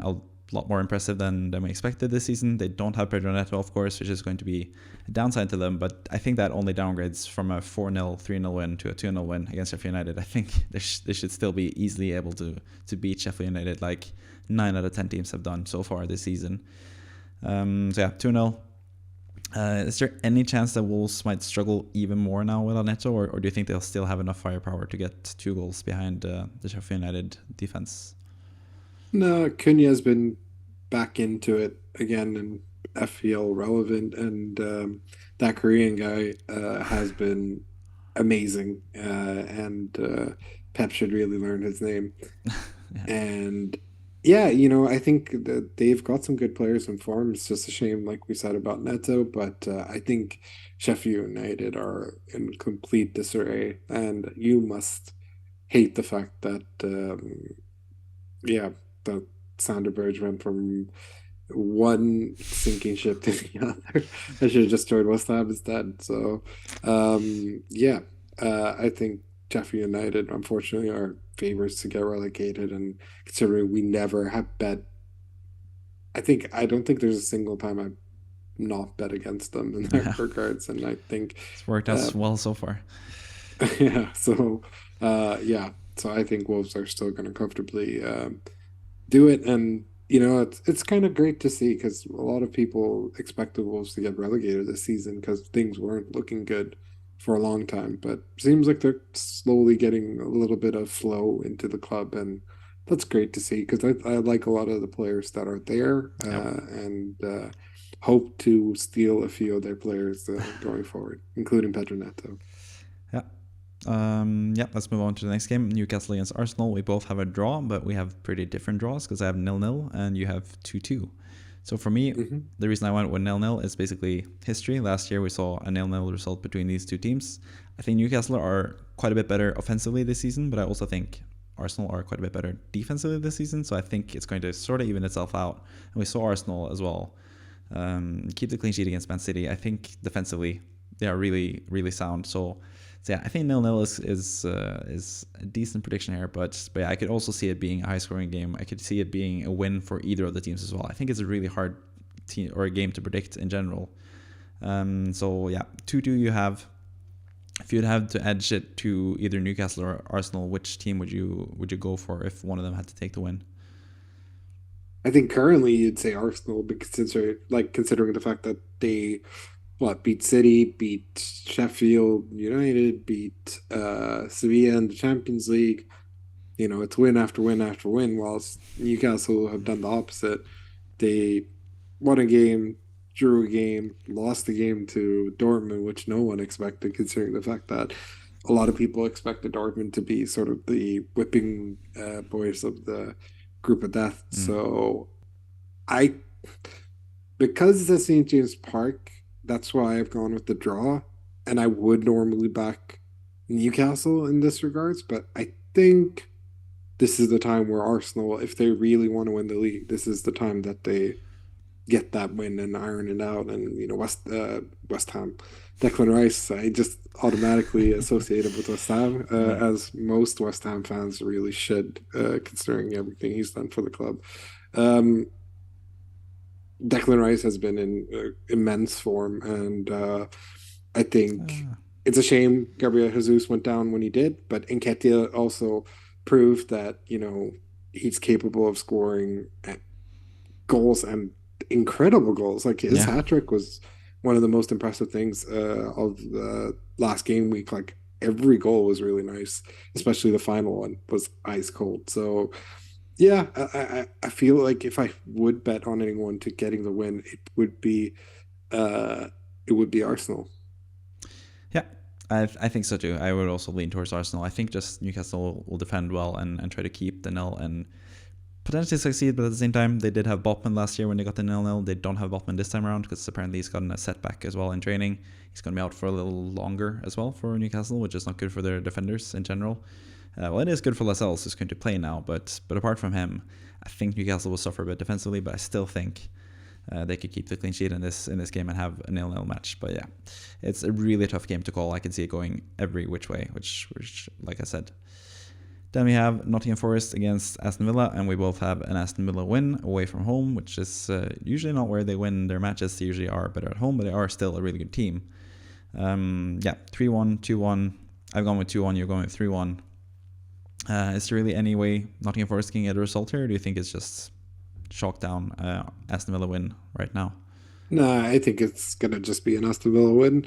a lot more impressive than we expected this season. They don't have Pedro Neto, of course, which is going to be a downside to them, but I think that only downgrades from a 4-0, 3-0 win to a 2-0 win against Sheffield United. I think they should still be easily able to beat Sheffield United like 9 out of 10 teams have done so far this season. So yeah, 2-0. Is there any chance that Wolves might struggle even more now without Neto, or do you think they'll still have enough firepower to get 2 goals behind the Sheffield United defense? No, Cunha's been back into it again and FPL relevant, and that Korean guy has been amazing, and Pep should really learn his name. Yeah. And yeah, I think that they've got some good players in form. It's just a shame, like we said about Neto, but I think Sheffield United are in complete disarray, and you must hate the fact that yeah, that Sanderberg went from one sinking ship to the other. I should have just joined West Ham instead. So, yeah, I think Sheffield United, unfortunately, are favorites to get relegated. And considering we never have bet, I don't think there's a single time I've not bet against them in that Yeah. regards. And I think It's worked out well so far. yeah, so yeah, so I think Wolves are still going to comfortably do it, and it's kind of great to see because a lot of people expect the Wolves to get relegated this season because things weren't looking good for a long time, but seems like they're slowly getting a little bit of flow into the club, and that's great to see because I like a lot of the players that are there, Yep. and hope to steal a few of their players going forward, including Pedro Neto. Yeah. Yeah, let's move on to the next game. Newcastle against Arsenal. We both have a draw, but we have pretty different draws because I have 0-0 and you have 2-2. So for me, the reason I went with 0-0 is basically history. Last year we saw a 0-0 result between these two teams. I think Newcastle are quite a bit better offensively this season, but I also think Arsenal are quite a bit better defensively this season. So I think it's going to sort of even itself out. And we saw Arsenal as well keep the clean sheet against Man City. I think defensively they are really, really sound. So yeah, I think 0-0 is a decent prediction here, but yeah, I could also see it being a high-scoring game. I could see it being a win for either of the teams as well. I think it's a really hard team or a game to predict in general. So yeah, 2-2 you have. If you'd have to edge it to either Newcastle or Arsenal, which team would you go for if one of them had to take the win? I think currently you'd say Arsenal because considering the fact that they beat City, beat Sheffield United, beat Sevilla in the Champions League. It's win after win after win, whilst Newcastle have done the opposite. They won a game, drew a game, lost the game to Dortmund, which no one expected, considering the fact that a lot of people expected Dortmund to be sort of the whipping boys of the group of death. So I, because it's at St. James Park, that's why I've gone with the draw. And I would normally back Newcastle in this regards, but I think this is the time where Arsenal, if they really want to win the league, this is the time that they get that win and iron it out. And West Ham, Declan Rice, I just automatically associated with West Ham, as most West Ham fans really should, considering everything he's done for the club. Declan Rice has been in immense form, and I think it's a shame Gabriel Jesus went down when he did, but Nketiah also proved that he's capable of scoring goals and incredible goals. Like his hat trick was one of the most impressive things of the last game week. Like every goal was really nice, especially the final one was ice cold. So yeah, I feel like if I would bet on anyone to getting the win, it would be Arsenal. Yeah, I think so too. I would also lean towards Arsenal. I think just Newcastle will defend well and try to keep the nil and potentially succeed, but at the same time, they did have Botman last year when they got the 0-0. They don't have Botman this time around because apparently he's gotten a setback as well in training. He's going to be out for a little longer as well for Newcastle, which is not good for their defenders in general. Well, it is good for Lascelles, who's going to play now, but apart from him, I think Newcastle will suffer a bit defensively, but I still think they could keep the clean sheet in this game and have a 0-0 match. But yeah, it's a really tough game to call. I can see it going every which way, which like I said. Then we have Nottingham Forest against Aston Villa, and we both have an Aston Villa win away from home, which is usually not where they win their matches. They usually are better at home, but they are still a really good team. 3-1, 2-1. I've gone with 2-1, you're going with 3-1. Is there really any way Nottingham Forest can get a result here, or do you think it's just chalk down Aston Villa win right now? No, I think it's gonna just be an Aston Villa win.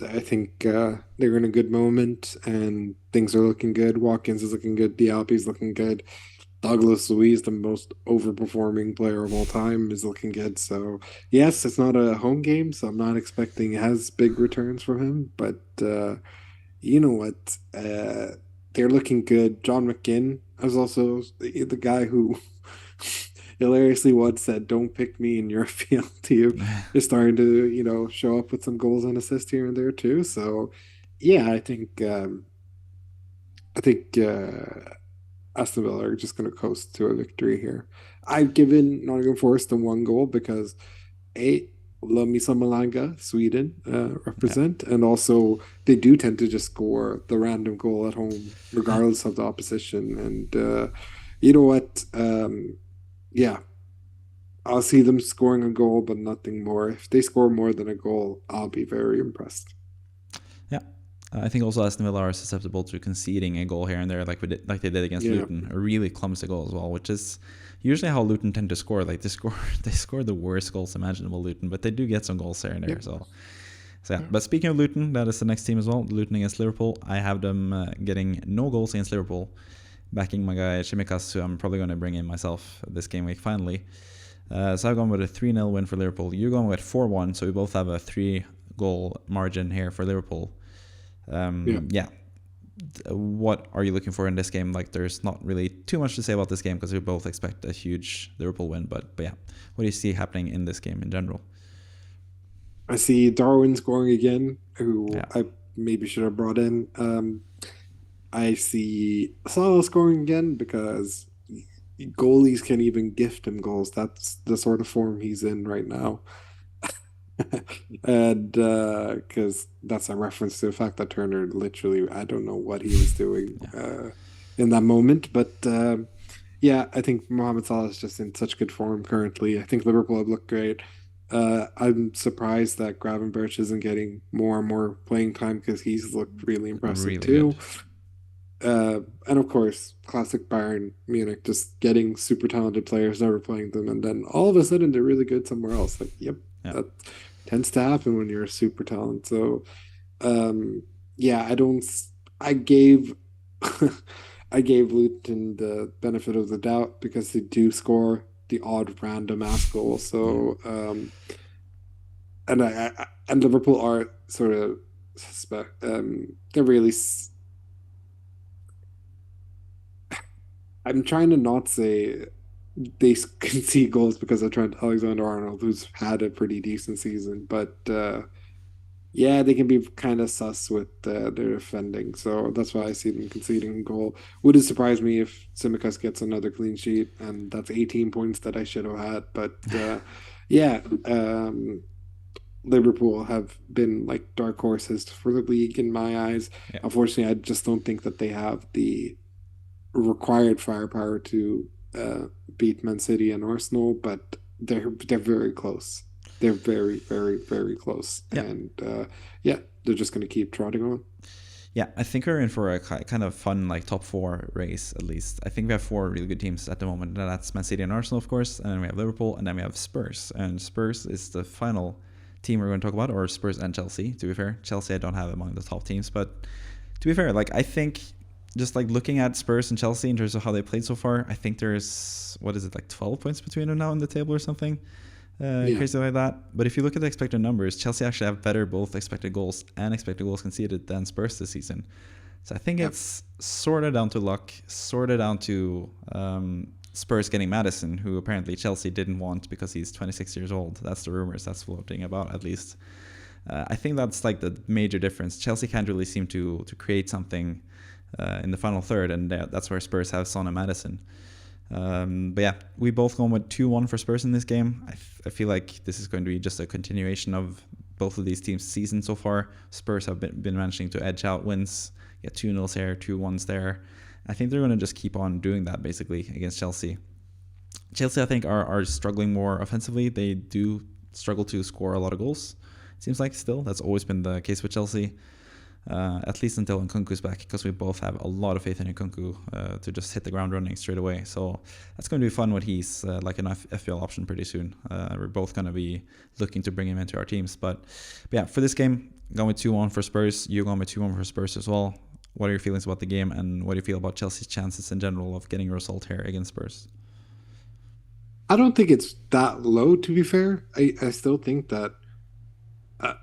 I think they're in a good moment and things are looking good. Watkins is looking good. Diaby's looking good. Douglas Luiz, the most overperforming player of all time, is looking good. So yes, it's not a home game, so I'm not expecting as big returns from him. But you know what? They're looking good. John McGinn is also the guy who hilariously once said, "Don't pick me in your FPL team." Is starting to, show up with some goals and assists here and there too. So yeah, I think Aston Villa are just going to coast to a victory here. I've given Nottingham Forest the one goal because a love me some Malanga, Sweden Yeah. represent, and also they do tend to just score the random goal at home regardless of the opposition. And you know what? Yeah, I'll see them scoring a goal, but nothing more. If they score more than a goal, I'll be very impressed. Yeah. I think also Aston Villa are susceptible to conceding a goal here and there, like they did against Yeah, Luton, a really clumsy goal as well, which is usually how Luton tend to score. Like they score the worst goals imaginable, Luton, but they do get some goals here and there. yeah. So yeah. But speaking of Luton, that is the next team as well. Luton against Liverpool. I have them getting no goals against Liverpool, backing my guy Chimikas, who I'm probably going to bring in myself this game week finally. So I've gone with a 3-0 win for Liverpool. You're going with 4-1, so we both have a 3-goal margin here for Liverpool. Yeah. Yeah. What are you looking for in this game? Like, there's not really too much to say about this game because we both expect a huge Liverpool win. But yeah, what do you see happening in this game in general? I see Darwin scoring again, who Yeah. I maybe should have brought in. I see Salah scoring again because goalies can even gift him goals. That's the sort of form he's in right now. And because that's a reference to the fact that Turner literally, I don't know what he was doing Yeah. in that moment. But yeah, I think Mohamed Salah is just in such good form currently. I think Liverpool have looked great. I'm surprised that Gravenberch isn't getting more and more playing time because he's looked really impressive Really good. too. And of course, classic Bayern Munich, just getting super talented players, never playing them, and then all of a sudden they're really good somewhere else. Like, yep, Yeah. that tends to happen when you're a super talent. So, um, yeah, I don't. I gave, I gave Luton the benefit of the doubt because they do score the odd random ass goal. Yeah. So, and Liverpool are sort of suspect. They're really. I'm trying to not say they concede goals because of Trent Alexander-Arnold, who's had a pretty decent season, but yeah, they can be kind of sus with their defending, so that's why I see them conceding a goal. Would it surprise me if Tsimikas gets another clean sheet, and that's 18 points that I should have had? But yeah, Liverpool have been like dark horses for the league in my eyes. Yeah. Unfortunately, I just don't think that they have the required firepower to beat Man City and Arsenal, but they're very close. They're very, very, very close, Yeah. and yeah, they're just going to keep trotting on. Yeah, I think we're in for a kind of fun, like, top four race, at least. I think we have four really good teams at the moment. And that's Man City and Arsenal, of course. And then we have Liverpool, and then we have Spurs. And Spurs is the final team we're going to talk about, or Spurs and Chelsea, to be fair. Chelsea I don't have among the top teams. But to be fair, like, I think just, like, looking at Spurs and Chelsea in terms of how they played so far, I think there's, what is it, like 12 points between them now in the table or something? Yeah, Crazy like that. But if you look at the expected numbers, Chelsea actually have better both expected goals and expected goals conceded than Spurs this season. So I think yeah, it's sort of down to luck, sort of down to Spurs getting Maddison, who apparently Chelsea didn't want because he's 26 years old. That's the rumors that's floating about, at least. I think that's like the major difference. Chelsea can't really seem to create something in the final third, and that's where Spurs have Son and Maddison. But yeah, we both gone with 2-1 for Spurs in this game. I feel like this is going to be just a continuation of both of these teams' season so far. Spurs have been managing to edge out wins, get 2-0s here, 2-1s there. I think they're going to just keep on doing that basically against Chelsea. Chelsea, I think, are struggling more offensively. They do struggle to score a lot of goals. It seems like still. That's always been the case with Chelsea. At least until Nkunku's back, because we both have a lot of faith in Nkunku to just hit the ground running straight away. So that's going to be fun when he's like an FPL option pretty soon. We're both going to be looking to bring him into our teams. But yeah, for this game, going with 2-1 for Spurs. You're going with 2-1 for Spurs as well. What are your feelings about the game, and what do you feel about Chelsea's chances in general of getting a result here against Spurs? I don't think it's that low, to be fair. I still think that uh,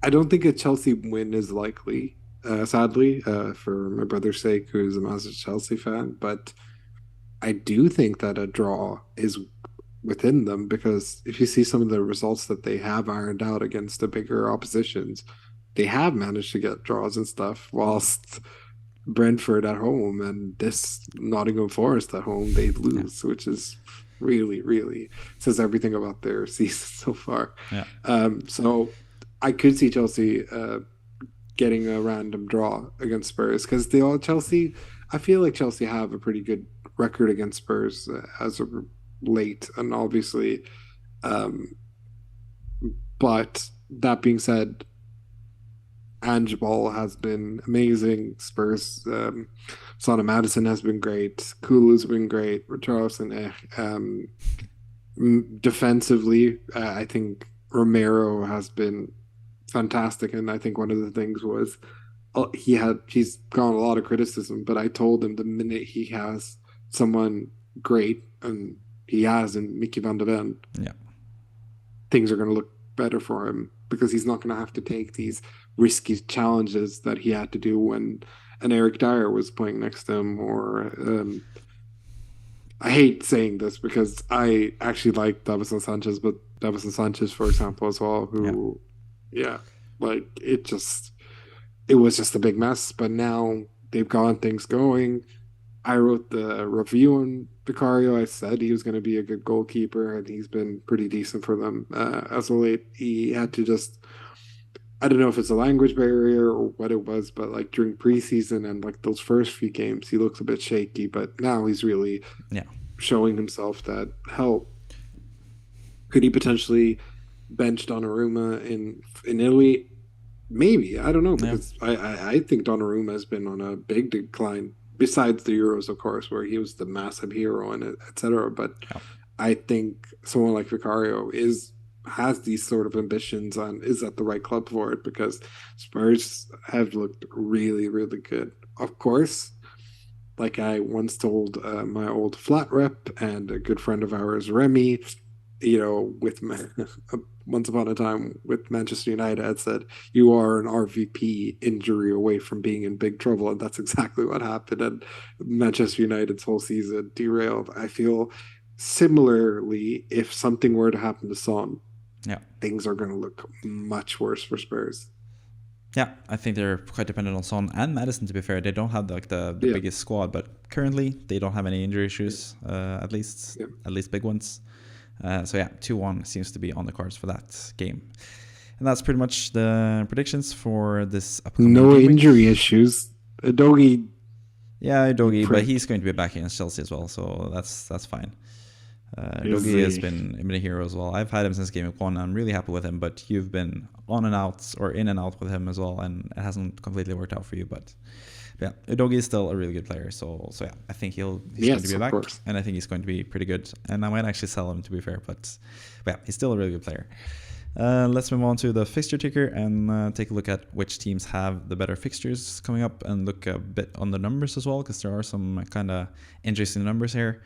I don't think a Chelsea win is likely, sadly, for my brother's sake, who is a massive Chelsea fan. But I do think that a draw is within them because if you see some of the results that they have ironed out against the bigger oppositions, they have managed to get draws and stuff, whilst Brentford at home and this Nottingham Forest at home, they lose, which is really, really says everything about their season so far. Yeah. So I could see Chelsea getting a random draw against Spurs because Chelsea. I feel like Chelsea have a pretty good record against Spurs as of late, and obviously, but that being said, Ange Ball has been amazing. Spurs, Son Madison has been great. Kulu's been great. Richarlison, defensively, I think Romero has been fantastic. And I think one of the things was he's gotten a lot of criticism, but I told him the minute he has someone great, and he has in Mickey van de Ven, Yeah. things are going to look better for him because he's not going to have to take these risky challenges that he had to do when an Eric Dyer was playing next to him. Or I hate saying this because I actually like Davison Sanchez, but Davison Sanchez, for example, as well, who, like it was just a big mess. But now they've gotten things going. I wrote the review on Vicario. I said he was going to be a good goalkeeper, and he's been pretty decent for them as of late. He had to I don't know if it's a language barrier or what it was, but like during preseason and like those first few games, he looks a bit shaky. But now he's really showing himself that could he potentially bench Donnarumma in Italy? Maybe, I don't know, because I think Donnarumma has been on a big decline. Besides the Euros, of course, where he was the massive hero and etc. But I think someone like Vicario has these sort of ambitions and is at the right club for it, because Spurs have looked really, really good. Of course, like I once told my old flat rep and a good friend of ours, Remy, with once upon a time with Manchester United, had said, you are an RVP injury away from being in big trouble. And that's exactly what happened. And Manchester United's whole season derailed. I feel similarly, if something were to happen to Son, things are going to look much worse for Spurs. Yeah, I think they're quite dependent on Son and Madison, to be fair. They don't have the biggest squad, but currently they don't have any injury issues, at least big ones. So 2-1 seems to be on the cards for that game. And that's pretty much the predictions for this upcoming No game injury week. issues. Udogie. Yeah, Udogie, but he's going to be back against Chelsea as well, so that's fine. Udogie has been a hero as well. I've had him since game week 1. I'm really happy with him, but you've been on and out or in and out with him as well, and it hasn't completely worked out for you. But yeah, Udogie is still a really good player. So I think he's going to be back, and I think he's going to be pretty good. And I might actually sell him, to be fair, but he's still a really good player. Let's move on to the fixture ticker and take a look at which teams have the better fixtures coming up, and look a bit on the numbers as well, because there are some kind of interesting numbers here.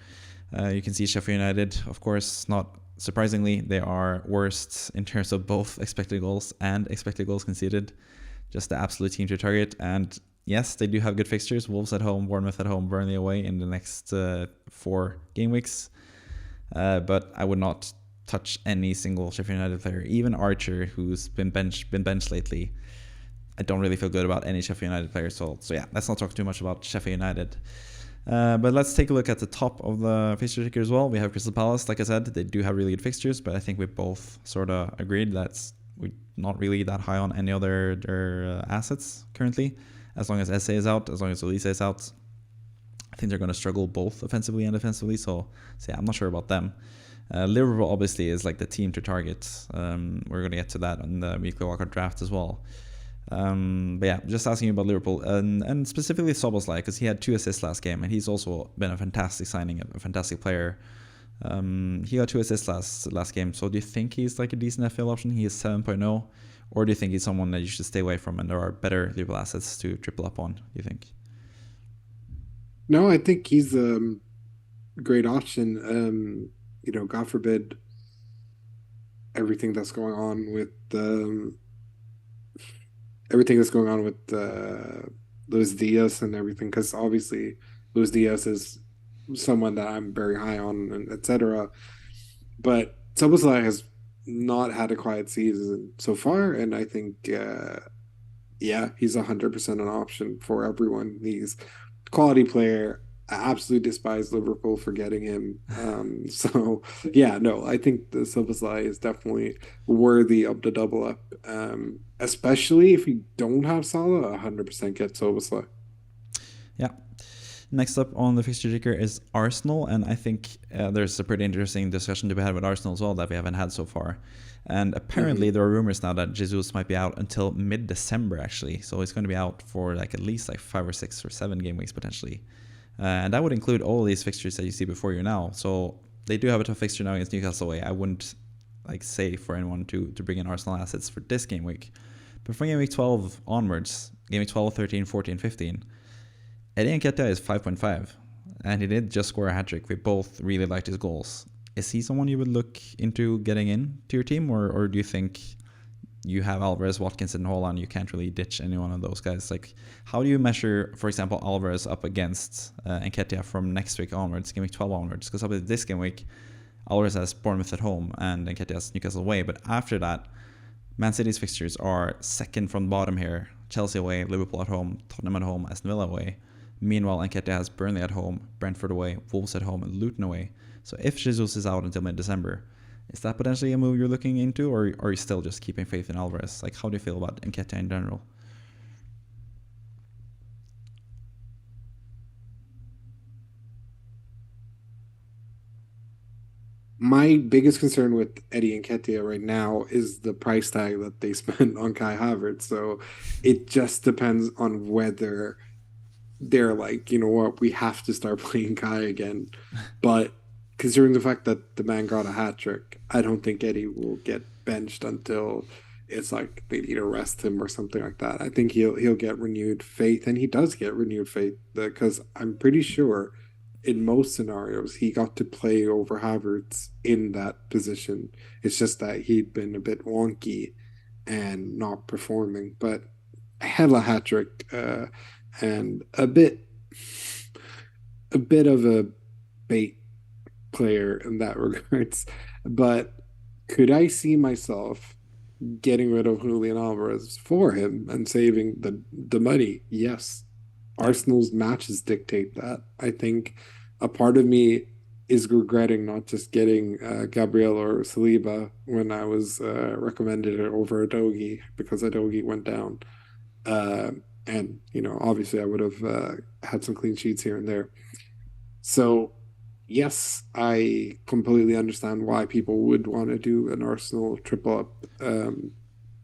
You can see Sheffield United, of course, not surprisingly, they are worst in terms of both expected goals and expected goals conceded. Just the absolute team to target. And yes, they do have good fixtures. Wolves at home, Bournemouth at home, Burnley away in the next 4 game weeks. But I would not touch any single Sheffield United player. Even Archer, who's been benched lately. I don't really feel good about any Sheffield United player. So let's not talk too much about Sheffield United. But let's take a look at the top of the fixture ticker as well. We have Crystal Palace. Like I said, they do have really good fixtures, but I think we both sort of agreed that we're not really that high on any other assets currently, as long as SA is out, as long as Elise is out. I think they're going to struggle both offensively and defensively. So yeah, I'm not sure about them. Liverpool obviously is like the team to target. We're going to get to that in the weekly wildcard draft as well. But yeah, just asking you about Liverpool and specifically Szoboszlai, because he had 2 assists last game, and he's also been a fantastic signing, a fantastic player. He got 2 assists last game. So do you think he's like a decent FPL option? He is 7.0, or do you think he's someone that you should stay away from, and there are better Liverpool assets to triple up on? Do you think? No, I think he's a great option. God forbid everything that's going on with everything that's going on with Luis Diaz and everything, because obviously Luis Diaz is someone that I'm very high on, and etc. But Szoboszlai has not had a quiet season so far, and I think yeah, he's 100% an option for everyone. He's a quality player. I absolutely despise Liverpool for getting him. So yeah, no, I think the Szoboszlai is definitely worthy of the double up. Especially if you don't have Salah, 100% get Szoboszlai. Yeah. Next up on the fixture ticker is Arsenal, and I think there's a pretty interesting discussion to be had with Arsenal as well that we haven't had so far. And apparently there are rumors now that Jesus might be out until mid-December actually, so he's going to be out for like at least like 5 or 6 or 7 game weeks potentially. And that would include all these fixtures that you see before you now. So they do have a tough fixture now against Newcastle away. I wouldn't like say for anyone to bring in Arsenal assets for this game week. But from game week 12 onwards, game week 12, 13, 14, 15, Eddie Nketiah is 5.5, and he did just score a hat-trick. We both really liked his goals. Is he someone you would look into getting in to your team, or do you think you have Alvarez, Watkins, and Haaland, you can't really ditch any one of those guys? Like, how do you measure, for example, Alvarez up against Nketiah from next week onwards, game week 12 onwards? Because obviously this game week, Alvarez has Bournemouth at home and Nketiah has Newcastle away, but after that, Man City's fixtures are second from the bottom here. Chelsea away, Liverpool at home, Tottenham at home, Aston Villa away. Meanwhile, Nketiah has Burnley at home, Brentford away, Wolves at home, and Luton away. So if Jesus is out until mid-December, is that potentially a move you're looking into, or are you still just keeping faith in Alvarez? Like, how do you feel about Nketiah in general? My biggest concern with Eddie Nketiah right now is the price tag that they spent on Kai Havertz. So it just depends on whether they're like, you know what, we have to start playing Kai again. But considering the fact that the man got a hat trick, I don't think Eddie will get benched until it's like they need to rest him or something like that. I think he'll get renewed faith, and he does get renewed faith because I'm pretty sure in most scenarios he got to play over Havertz in that position. It's just that he'd been a bit wonky and not performing, but hella hat trick and a bit of a bait player in that regards. But could I see myself getting rid of Julian Alvarez for him and saving the money? Yes. Yeah. Arsenal's matches dictate that. I think a part of me is regretting not just getting Gabriel or Saliba when I was recommended it over Adogi because Adogi went down. Uh, and, obviously I would have had some clean sheets here and there. So, yes, I completely understand why people would want to do an Arsenal triple up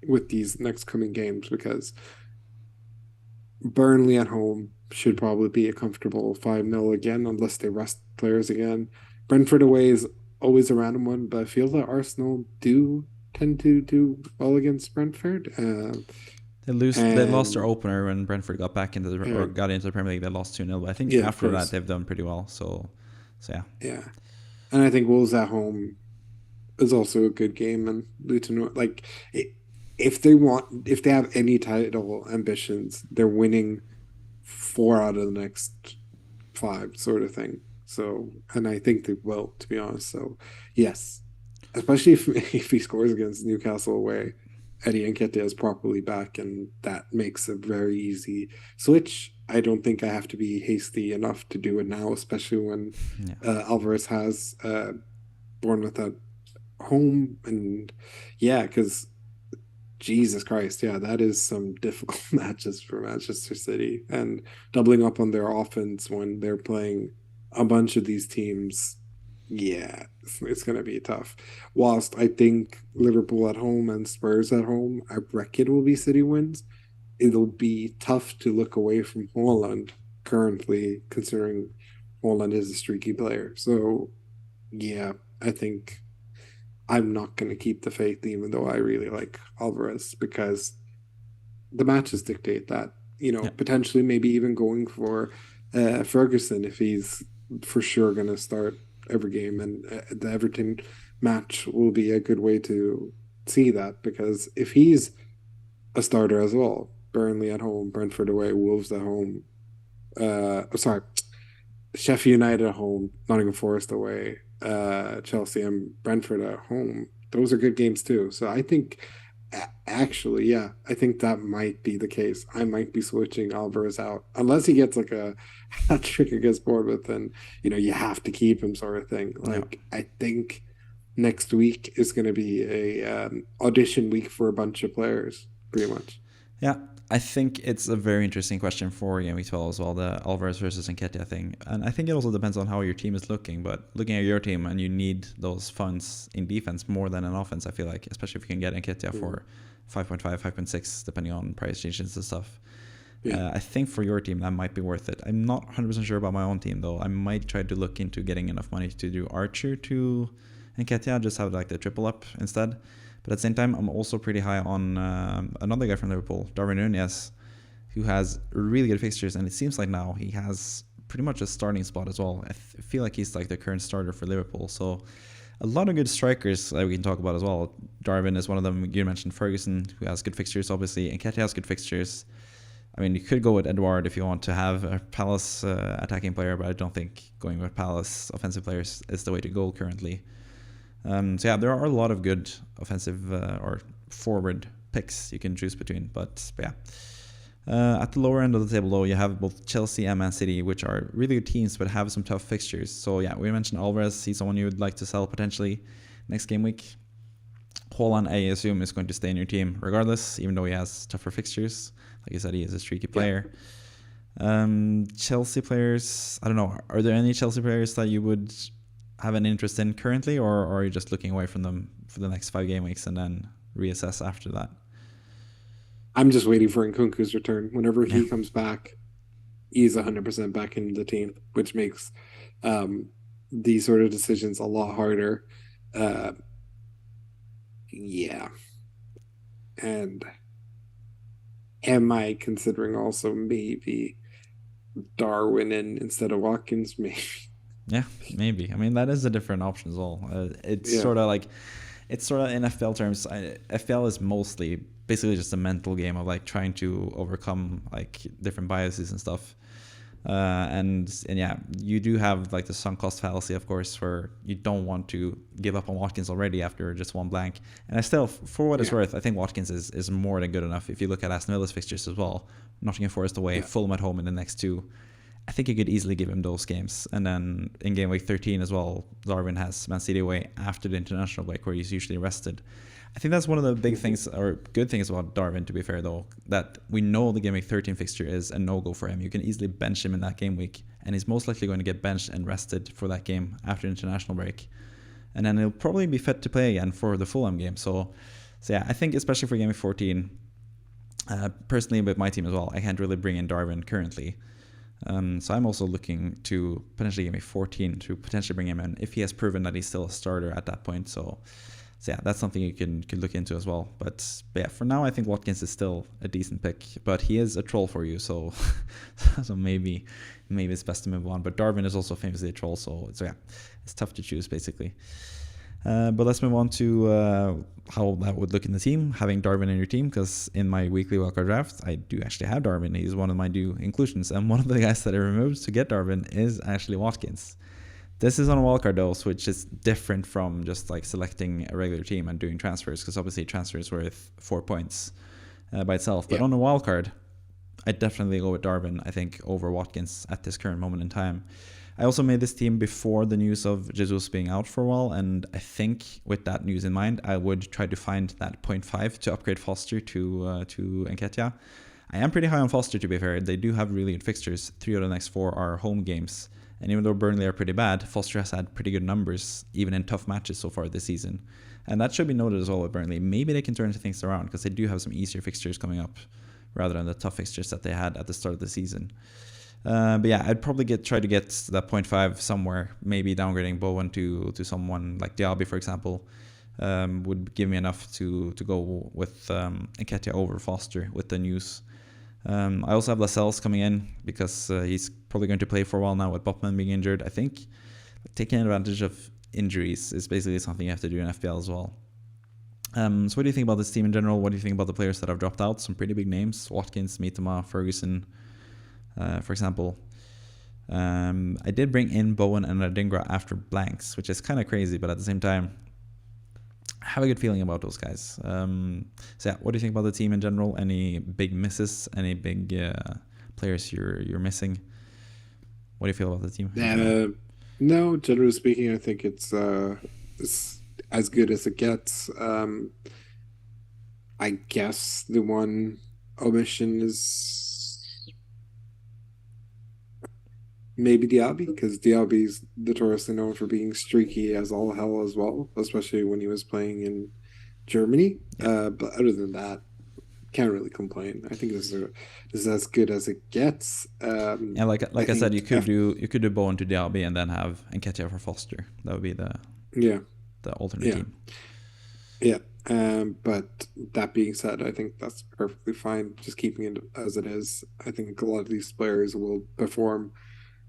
with these next coming games because Burnley at home should probably be a comfortable 5-0 again, unless they rest players again. Brentford away is always a random one, but I feel that Arsenal do tend to do well against Brentford. They lost their And opener when Brentford got back into or uh, got into the Premier League. They lost 2-0, but I think yeah, of after that course. they've done pretty well. So yeah. Yeah. And I think Wolves at home is also a good game. And Luton, like, if they have any title ambitions, they're winning 4 out of the next 5, sort of thing. So, and I think they will, to be honest. So, yes, especially if if he scores against Newcastle away, Eddie Nketiah is properly back, and that makes a very easy switch. I don't think I have to be hasty enough to do it now, especially when Yeah. Alvarez has Bournemouth at home, and yeah, because Jesus Christ, yeah, that is some difficult matches for Manchester City. And doubling up on their offense when they're playing a bunch of these teams, yeah, it's going to be tough. Whilst I think Liverpool at home and Spurs at home, I reckon it will be City wins. It'll be tough to look away from Holland currently, considering Holland is a streaky player. So, yeah, I think I'm not going to keep the faith, even though I really like Alvarez, because the matches dictate that. Yeah. Potentially maybe even going for Ferguson if he's for sure going to start every game, and the Everton match will be a good way to see that because if he's a starter as well, Burnley at home, Brentford away, Wolves at home, sorry, Sheffield United at home, Nottingham Forest away, Chelsea and Brentford at home. Those are good games too. So I think actually, yeah, I think that might be the case. I might be switching Alvarez out unless he gets like a hat trick against Bournemouth and you have to keep him sort of thing. Yeah. Like I think next week is going to be a audition week for a bunch of players, pretty much. Yeah, I think it's a very interesting question for Game Week 12 as well, the Alvarez versus Nketiah thing. And I think it also depends on how your team is looking. But looking at your team, and you need those funds in defense more than in offense, I feel like, especially if you can get Nketiah for 5.5, 5.6, depending on price changes and stuff. Yeah. I think for your team, that might be worth it. I'm not 100% sure about my own team, though. I might try to look into getting enough money to do Archer to Nketiah, just have like the triple up instead. But at the same time, I'm also pretty high on another guy from Liverpool, Darwin Núñez, who has really good fixtures. And it seems like now he has pretty much a starting spot as well. I feel like he's like the current starter for Liverpool. So a lot of good strikers that we can talk about as well. Darwin is one of them. You mentioned Ferguson, who has good fixtures, obviously. And Nketiah has good fixtures. I mean, you could go with Edouard if you want to have a Palace attacking player, but I don't think going with Palace offensive players is the way to go currently. So yeah, there are a lot of good offensive or forward picks you can choose between. But yeah, at the lower end of the table, though, you have both Chelsea and Man City, which are really good teams, but have some tough fixtures. So yeah, we mentioned Alvarez. He's someone you would like to sell potentially next game week. Haaland, I assume, is going to stay in your team regardless, even though he has tougher fixtures. Like you said, he is a streaky player. Chelsea players, I don't know. Are there any Chelsea players that you would have an interest in currently, or are you just looking away from them for the next 5 game weeks and then reassess after that? I'm just waiting for Nkunku's return. Whenever Yeah. he comes back, he's 100% back in the team, which makes these sort of decisions a lot harder. Uh, yeah. And am I considering also maybe Darwin instead of Watkins? Maybe. Yeah, maybe. I mean, that is a different option as well. It's Yeah. sort of like, it's sort of in FPL terms, FPL is mostly basically just a mental game of like trying to overcome like different biases and stuff. And yeah, you do have like the sunk cost fallacy, of course, where you don't want to give up on Watkins already after just one blank. And I still, for what it's worth, I think Watkins is more than good enough. If you look at Aston Villa's fixtures as well, Nottingham Forest away, Fulham at home in the next 2, I think you could easily give him those games. And then in game week 13 as well, Darwin has Man City away after the international break where he's usually rested. I think that's one of the big things, or good things about Darwin, to be fair, though, that we know the game week 13 fixture is a no-go for him. You can easily bench him in that game week, and he's most likely going to get benched and rested for that game after international break. And then he'll probably be fit to play again for the Fulham game. So yeah, I think especially for game week 14, personally with my team as well, I can't really bring in Darwin currently. So I'm also looking to potentially game week 14 to potentially bring him in if he has proven that he's still a starter at that point. So yeah, that's something you could look into as well. But yeah, for now, I think Watkins is still a decent pick, but he is a troll for you, so so maybe it's best to move on. But Darwin is also famously a troll, so yeah, it's tough to choose basically. But let's move on to how that would look in the team, having Darwin in your team, because in my weekly wildcard draft, I do actually have Darwin. He's one of my new inclusions, and one of the guys that I removed to get Darwin is actually Watkins. This is on a wildcard though, which is different from just like selecting a regular team and doing transfers, because obviously transfers worth 4 points by itself. But on a wildcard, I'd definitely go with Darwin, I think, over Watkins at this current moment in time. I also made this team before the news of Jesus being out for a while, and I think with that news in mind, I would try to find that 0.5 to upgrade Foster to Nketiah. I am pretty high on Foster, to be fair. They do have really good fixtures. 3 of the next 4 are home games. And even though Burnley are pretty bad, Foster has had pretty good numbers, even in tough matches so far this season. And that should be noted as well with Burnley. Maybe they can turn things around, because they do have some easier fixtures coming up, rather than the tough fixtures that they had at the start of the season. But yeah, I'd probably try to get that 0.5 somewhere. Maybe downgrading Bowen to someone like Diaby, for example, would give me enough to go with Nketiah over Foster with the news. I also have Lascelles coming in, because he's probably going to play for a while now with Botman being injured. I think taking advantage of injuries is basically something you have to do in FPL as well. So what do you think about this team in general? What do you think about the players that have dropped out? Some pretty big names: Watkins, Mitoma, Ferguson, for example. I did bring in Bowen and Adingra after blanks, which is kind of crazy, but at the same time, I have a good feeling about those guys. So yeah, what do you think about the team in general? Any big misses? Any big players you're missing? What do you feel about the team? No, generally speaking, I think it's as good as it gets. I guess the one omission is maybe Diaby, because Diaby's notoriously known for being streaky as all hell as well, especially when he was playing in Germany. But other than that, can't really complain. I think this is as good as it gets. Yeah, like I said, you could do Bowen to Diaby and then have Nketiah for Foster. That would be the alternate team. Yeah. But that being said, I think that's perfectly fine. Just keeping it as it is. I think a lot of these players will perform.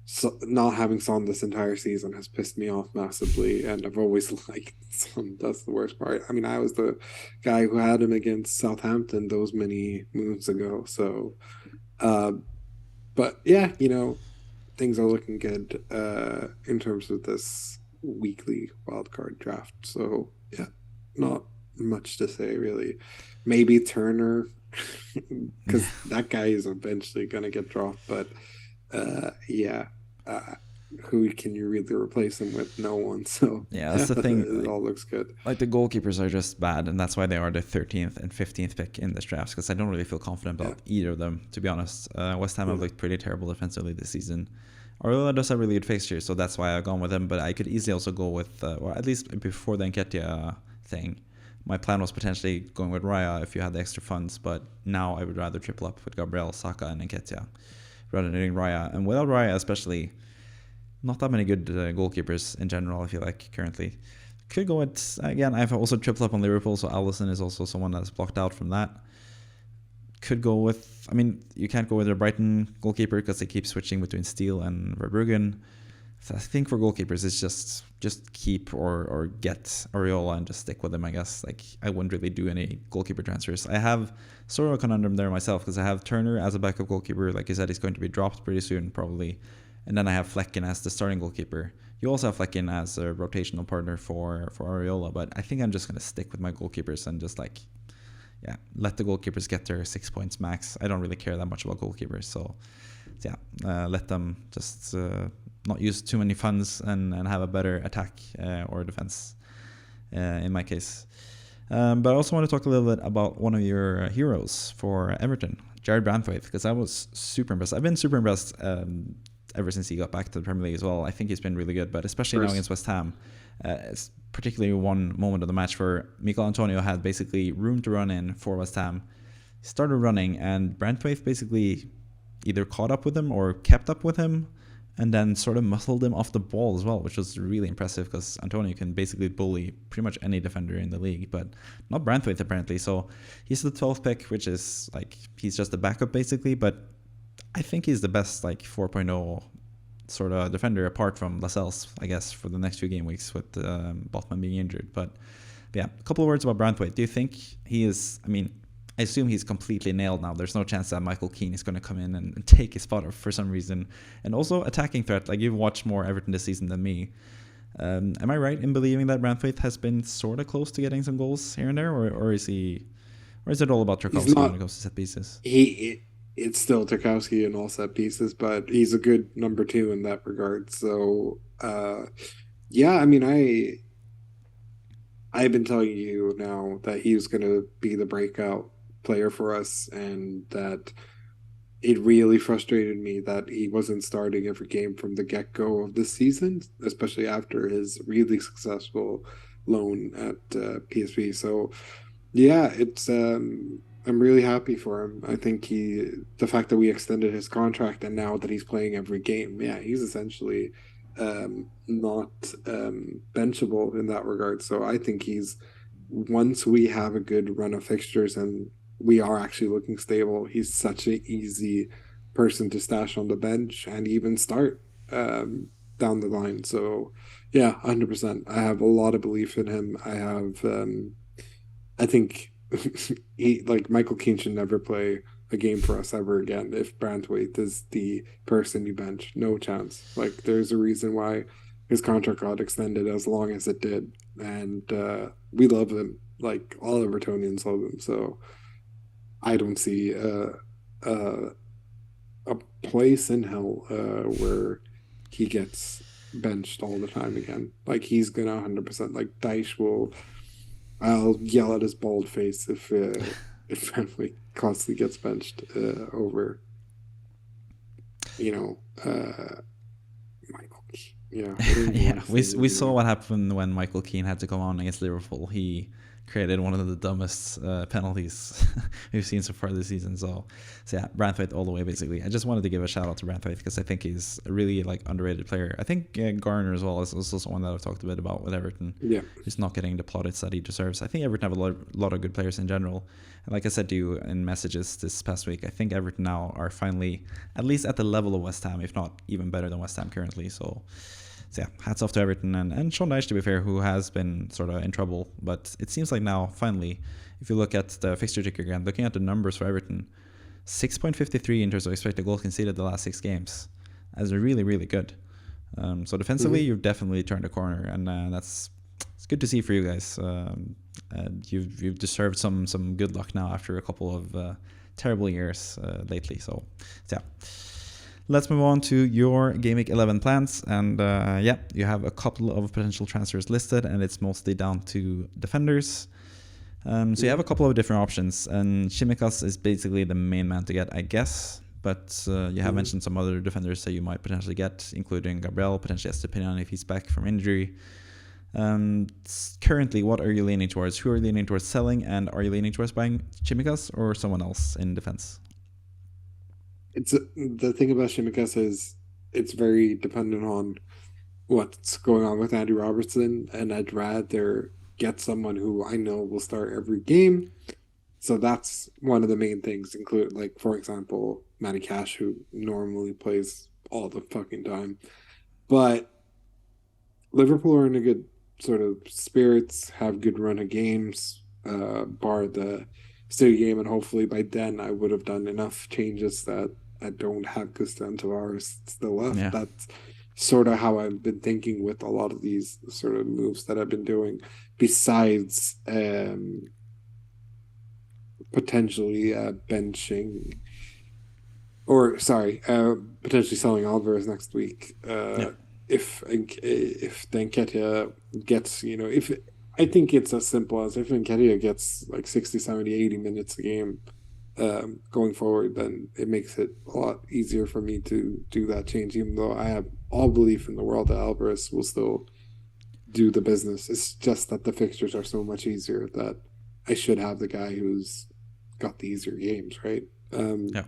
So not having Son this entire season has pissed me off massively, and I've always liked Son. That's the worst part. I mean, I was the guy who had him against Southampton those many moons ago. So, but yeah, things are looking good in terms of this weekly wildcard draft. So yeah, not much to say really. Maybe Turner, because that guy is eventually gonna get dropped, but. Who can you really replace him with? No one. So yeah, that's the thing. It all looks good. Like the goalkeepers are just bad, and that's why they are the 13th and 15th pick in this draft. Because I don't really feel confident about either of them, to be honest. West Ham have looked pretty terrible defensively this season. Areola does have really good fixtures, so that's why I've gone with him. But I could easily also go with, or at least before the Nketiah thing, my plan was potentially going with Raya if you had the extra funds. But now I would rather triple up with Gabriel, Saka, and Nketiah rather than doing Raya. And without Raya especially, not that many good goalkeepers in general, I feel like, currently. Could go with, again, I've also tripled up on Liverpool, so Alisson is also someone that's blocked out from that. Could go with, I mean, you can't go with a Brighton goalkeeper because they keep switching between Steele and Verbruggen. So I think for goalkeepers, it's just keep or get Areola and just stick with him, I guess. Like, I wouldn't really do any goalkeeper transfers. I have sort of a conundrum there myself, because I have Turner as a backup goalkeeper. Like you said, he's going to be dropped pretty soon, probably. And then I have Flecken as the starting goalkeeper. You also have Flecken as a rotational partner for Areola, but I think I'm just going to stick with my goalkeepers and just let the goalkeepers get their 6 points max. I don't really care that much about goalkeepers, so let them just not use too many funds and have a better attack or defense in my case. But I also want to talk a little bit about one of your heroes for Everton, Jared Branthwaite, because I was super impressed. I've been super impressed ever since he got back to the Premier League as well. I think he's been really good, but especially now against West Ham. It's particularly one moment of the match where Mikel Antonio had basically room to run in for West Ham. He started running, and Branthwaite basically either caught up with him or kept up with him, and then sort of muscled him off the ball as well, which was really impressive, because Antonio can basically bully pretty much any defender in the league, but not Branthwaite apparently. So he's the 12th pick, which is he's just a backup basically, but I think he's the best 4.0 sort of defender apart from Lascelles, I guess, for the next few game weeks with Botman being injured. But yeah, a couple of words about Branthwaite. Do you think he is, I assume he's completely nailed now. There's no chance that Michael Keane is going to come in and take his spot for some reason. And also attacking threat. You've watched more Everton this season than me. Am I right in believing that Branthwaite has been sort of close to getting some goals here and there, or is it all about Tarkowski when it comes to set pieces? it's still Tarkowski in all set pieces, but he's a good number two in that regard. So yeah, I mean, I've been telling you now that he was going to be the breakout player for us, and that it really frustrated me that he wasn't starting every game from the get-go of this season, especially after his really successful loan at PSV. So yeah, it's I'm really happy for him. I think the fact that we extended his contract and now that he's playing every game, yeah, he's essentially not benchable in that regard. So I think he's once we have a good run of fixtures and we are actually looking stable, he's such an easy person to stash on the bench and even start down the line. So yeah, 100%. I have a lot of belief in him. I think he like Michael Keane should never play a game for us ever again if Brandwaite is the person you bench. No chance. Like there's a reason why his contract got extended as long as it did, and we love him. Like all Evertonians love him. So I don't see a, a place in hell where he gets benched all the time again. Like he's gonna 100% like Dyche will. I'll yell at his bald face if Renwick constantly gets benched over, you know, Michael. Yeah, whatever you want Yeah, to we say. we saw what happened when Michael Keane had to come on against Liverpool. He created one of the dumbest penalties we've seen so far this season. So yeah, Branthwaite all the way basically. I just wanted to give a shout out to Branthwaite because I think he's a really like underrated player. I think Garner as well is also someone that I've talked a bit about with Everton. Yeah. He's not getting the plaudits that he deserves. I think Everton have a lot of good players in general. And like I said to you in messages this past week, I think Everton now are finally at least at the level of West Ham, if not even better than West Ham currently. So yeah, hats off to Everton and Sean Dyche, to be fair, who has been sort of in trouble. But it seems like now, finally, if you look at the fixture ticker again, looking at the numbers for Everton, 6.53 in terms of expected goals conceded the last 6 games. That's really, really good. So defensively, you've definitely turned a corner, and it's good to see for you guys. You've deserved some good luck now after a couple of terrible years lately. So yeah. Let's move on to your Game Week 11 plans. And yeah, you have a couple of potential transfers listed, and it's mostly down to defenders. So you have a couple of different options, and Shimikas is basically the main man to get, I guess. But you have mentioned some other defenders that you might potentially get, including Gabriel, potentially Estepinian if he's back from injury. Currently, what are you leaning towards? Who are you leaning towards selling, and are you leaning towards buying Shimikas or someone else in defense? It's the thing about Shimikas is it's very dependent on what's going on with Andy Robertson, and I'd rather get someone who I know will start every game. So that's one of the main things, include like for example, Matty Cash, who normally plays all the fucking time. But Liverpool are in a good sort of spirits, have good run of games, bar the City game, and hopefully by then I would have done enough changes that I don't have Gusten Tavares still left. Yeah. That's sort of how I've been thinking with a lot of these sort of moves that I've been doing, besides potentially benching or sorry, potentially selling Alvarez next week. Yeah. If Nketiah gets, if I think it's as simple as if Nketiah gets like 60, 70, 80 minutes a game going forward, then it makes it a lot easier for me to do that change, even though I have all belief in the world that Alvarez will still do the business. It's just that the fixtures are so much easier that I should have the guy who's got the easier games, right? Yeah.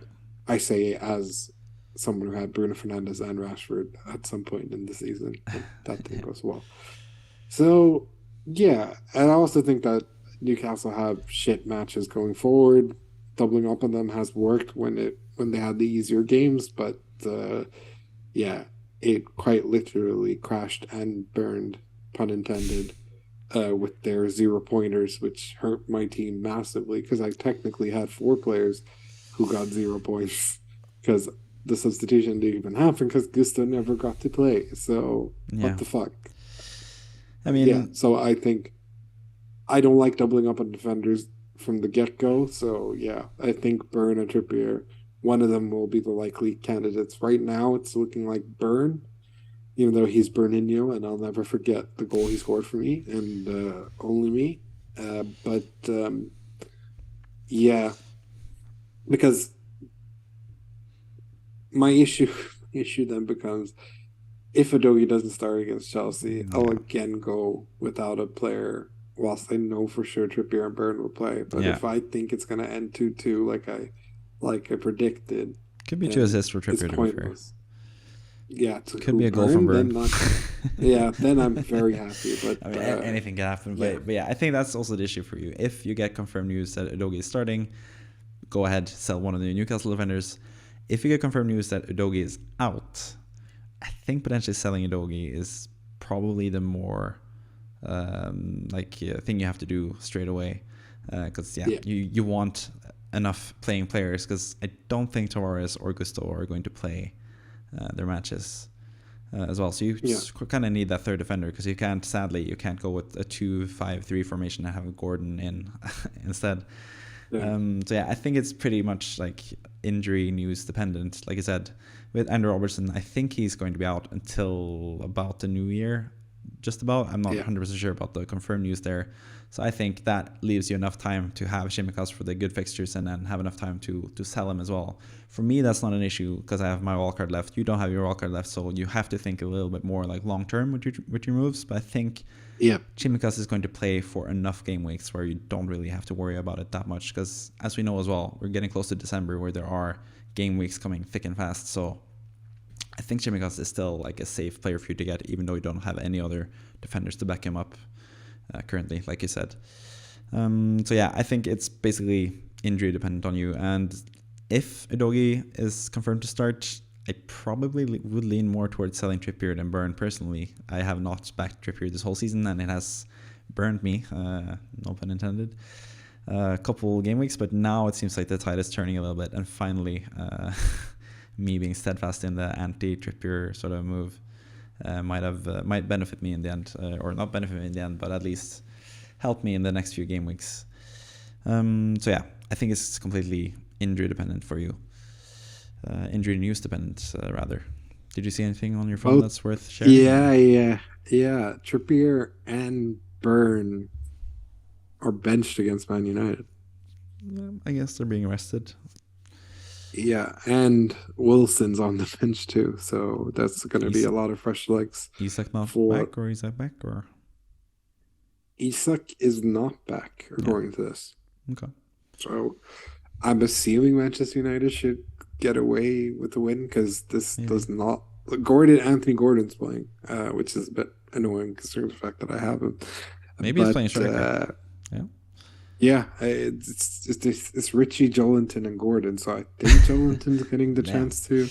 I say as someone who had Bruno Fernandes and Rashford at some point in the season. That didn't go so well. So yeah, and I also think that Newcastle have shit matches going forward. Doubling up on them has worked when they had the easier games, but yeah, it quite literally crashed and burned, pun intended, with their 0 pointers, which hurt my team massively because I technically had 4 players who got 0 points because the substitution didn't even happen because Gusto never got to play. So Yeah. what the fuck? I mean, Yeah, so I think I don't like doubling up on defenders from the get go. So yeah, I think Burn and Trippier one of them will be the likely candidates. Right now, it's looking like Burn, even though he's Bernino, and I'll never forget the goal he scored for me and only me. But yeah, because my issue then becomes if Udogie doesn't start against Chelsea, I'll Yeah. again go without a player. Whilst I know for sure Trippier and Burn will play, but Yeah. if I think it's gonna end 2-2 like I predicted, Could be 2 and assists for it's Trippier, to be fair. pointless. Yeah, to Could who be a goal from Burn, Burn. then not. Yeah, then I'm very happy. But I mean, anything can happen. yeah, But yeah, I think that's also the issue for you. If you get confirmed news that Udogie is starting, go ahead, sell one of the Newcastle defenders. If you get confirmed news that Udogie is out, I think potentially selling Udogie is probably the more thing you have to do straight away. Because yeah, you want enough playing players, because I don't think Tavares or Gusto are going to play their matches as well. So you kind of need that third defender, because you can't go with a 2-5-3 formation and have Gordon in instead. yeah, So yeah, I think it's pretty much like injury news dependent. Like I said, with Andrew Robertson, I think he's going to be out until about the new year, just about. I'm not 100% sure about the confirmed news there. So I think that leaves you enough time to have Tsimikas for the good fixtures, and then have enough time to sell him as well. For me, that's not an issue, because I have my wildcard left. You don't have your wildcard left, so you have to think a little bit more like long term with your moves. But I think Tsimikas is going to play for enough game weeks where you don't really have to worry about it that much, because as we know as well, we're getting close to December where there are game weeks coming thick and fast. So I think Tsimikas is still like a safe player for you to get, even though you don't have any other defenders to back him up currently, like you said. So yeah, I think it's basically injury dependent on you. And if Udogie is confirmed to start, I probably would lean more towards selling Trippier than Burn personally. I have not backed Trippier this whole season, and it has burned me, no pun intended, a couple game weeks. But now it seems like the tide is turning a little bit, and finally me being steadfast in the anti-Trippier sort of move might benefit me in the end, or not benefit me in the end, but at least help me in the next few game weeks. So yeah, I think it's completely injury dependent for you. Injury news dependent, rather. Did you see anything on your phone that's worth sharing? Yeah. Trippier and Burn are benched against Man United. I guess they're being rested. Yeah, and Wilson's on the bench too, so that's going to be a lot of fresh legs. Isak not back, or Isak back, or Isak is not back according to this. Okay. So I'm assuming Manchester United should get away with the win, because this does not. Anthony Gordon's playing, which is a bit annoying considering the fact that I have him. Maybe he's playing striker. Yeah, it's Richie, Joelinton, and Gordon. So I think Joelinton's getting the chance to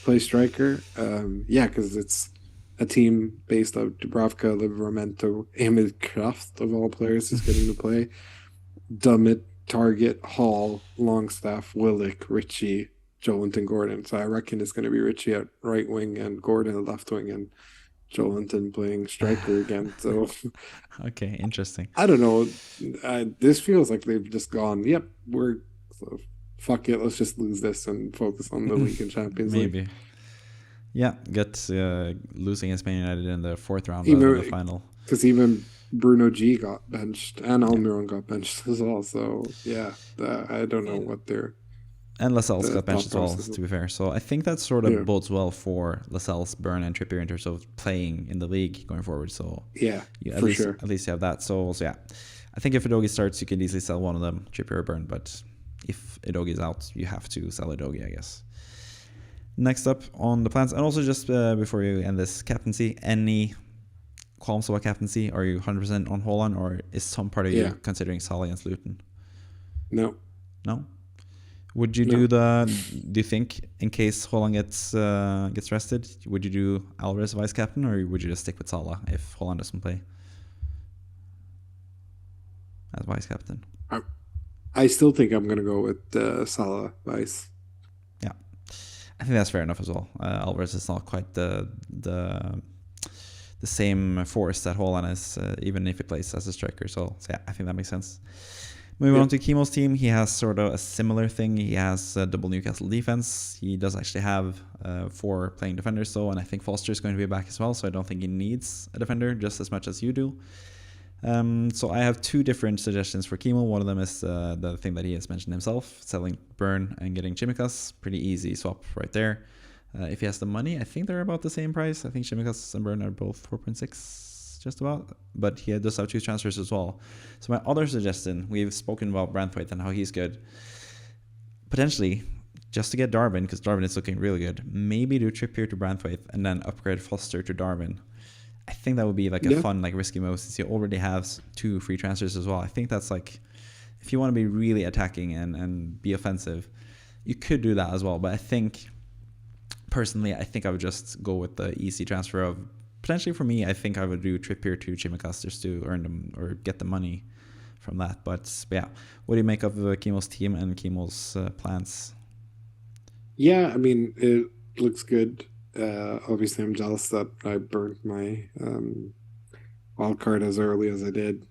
play striker. Because it's a team based out of Dubravka, Livramento, Emil Kraft of all players is getting to play. Dummett, Target, Hall, Longstaff, Willick, Richie, Joelinton, Gordon. So I reckon it's going to be Richie at right wing and Gordon at left wing, and Joelinton playing striker again. So okay, interesting. I don't know. This feels like they've just gone, yep, fuck it, let's just lose this and focus on the league and Champions League. Maybe. Yeah, get losing against Man United in the fourth round of the final. Because even Bruno G got benched, and Almiron got benched as well. So yeah, I don't know what they're. And Lascelles got benched as well, to be fair. So I think that sort of bodes well for Lascelles, Burn, and Trippier in terms of playing in the league going forward. So at least you have that. So yeah, I think if Udogie starts, you can easily sell one of them, Trippier or Burn. But if Udogie is out, you have to sell Udogie, I guess. Next up on the plans, and also just before you end this, captaincy, any qualms about captaincy? Are you 100% on Haaland, or is some part of you considering Salah against Luton? No. Would you do you think in case Haaland gets rested, would you do Alvarez vice captain, or would you just stick with Salah if Haaland doesn't play as vice captain? I still think I'm going to go with Salah vice. Yeah, I think that's fair enough as well. Alvarez is not quite the same force that Haaland is, even if he plays as a striker. So yeah, I think that makes sense. Moving Yeah. on to Chemo's team, he has sort of a similar thing. He has a double Newcastle defense. He does actually have 4 playing defenders, though, and I think Foster is going to be back as well, so I don't think he needs a defender just as much as you do. So I have 2 different suggestions for Chemo. One of them is the thing that he has mentioned himself, selling Burn and getting Chimikas. Pretty easy swap right there. If he has the money, I think they're about the same price. I think Chimikas and Burn are both 4.6, just about. But he does have 2 transfers as well. So my other suggestion, we've spoken about Branthwaite and how he's good. Potentially, just to get Darwin, because Darwin is looking really good, maybe do Trippier to Branthwaite and then upgrade Foster to Darwin. I think that would be like a fun, like risky move since he already has 2 free transfers as well. I think that's like, if you want to be really attacking and be offensive, you could do that as well. But I think, personally, I think I would just go with the easy transfer of, potentially for me, I think I would do Trippier to Chimikas just to earn them or get the money from that. But yeah, what do you make of Chemo's team and Chemo's plans? Yeah, I mean, it looks good. Obviously, I'm jealous that I burnt my wild card as early as I did.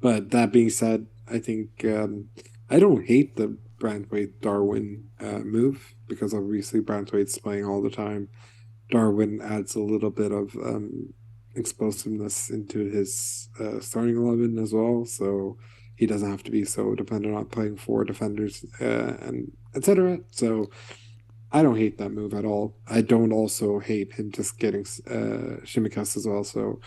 But that being said, I think I don't hate the Branthwaite Darwin move because obviously Branthwaite's playing all the time. Darwin adds a little bit of explosiveness into his starting 11 as well, so he doesn't have to be so dependent on playing 4 defenders and etc. So I don't hate that move at all. I don't also hate him just getting Shimikas as well. So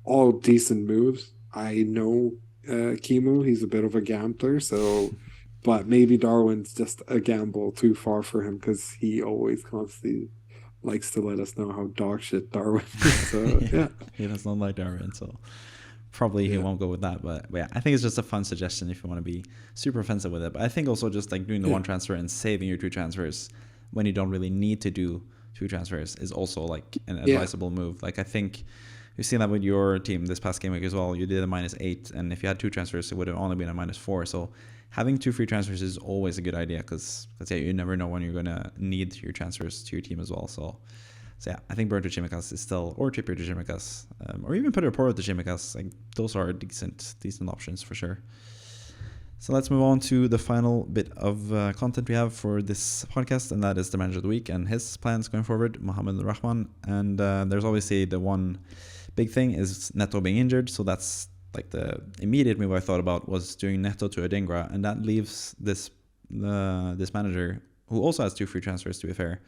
all decent moves. I know Kimu, he's a bit of a gambler, so but maybe Darwin's just a gamble too far for him because he always constantly likes to let us know how dog shit Darwin is. So yeah. He does not like Darwin, so probably he won't go with that. But yeah, I think it's just a fun suggestion if you want to be super offensive with it. But I think also just like doing the 1 transfer and saving your 2 transfers when you don't really need to do 2 transfers is also like an advisable move. Like I think you've seen that with your team this past game week as well. You did a -8, and if you had 2 transfers, it would have only been a -4. So having 2 free transfers is always a good idea because yeah, you never know when you're gonna need your transfers to your team as well. So yeah, I think Burn to Chimikas is still, or Trippier to Chimikas, or even put a Porro to Chimikas. Like those are decent options for sure. So let's move on to the final bit of content we have for this podcast, and that is the manager of the week and his plans going forward, Mohamed Rahman. And there's obviously the one big thing is Neto being injured, so that's like the immediate move I thought about was doing Neto to Adingra, and that leaves this manager, who also has 2 free transfers to be fair,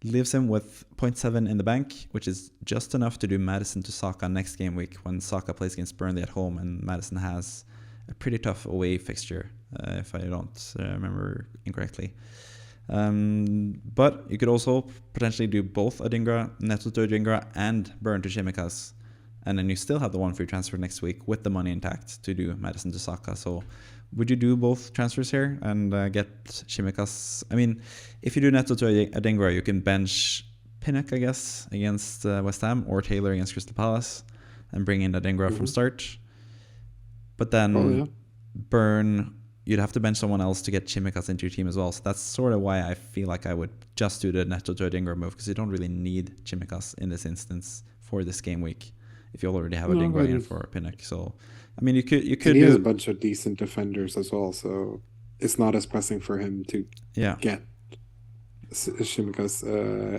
leaves him with 0.7 in the bank, which is just enough to do Madison to Saka next game week when Saka plays against Burnley at home, and Madison has a pretty tough away fixture, if I don't remember incorrectly. But you could also potentially do both Adingra, Neto to Adingra, and Burn to Chimikas, and then you still have the 1 free transfer next week with the money intact to do Madison to Saka. So would you do both transfers here and get Chimikas? I mean, if you do Neto to Adingra, you can bench Pinnock, I guess, against West Ham, or Taylor against Crystal Palace, and bring in Adingra from start. But then Burn, you'd have to bench someone else to get Chimikas into your team as well. So that's sort of why I feel like I would just do the Neto to Adingra move, because you don't really need Chimikas in this instance for this game week if you already have Adingra in for Pinnock. So I mean, you could he has a bunch of decent defenders as well, so it's not as pressing for him to get Chimikas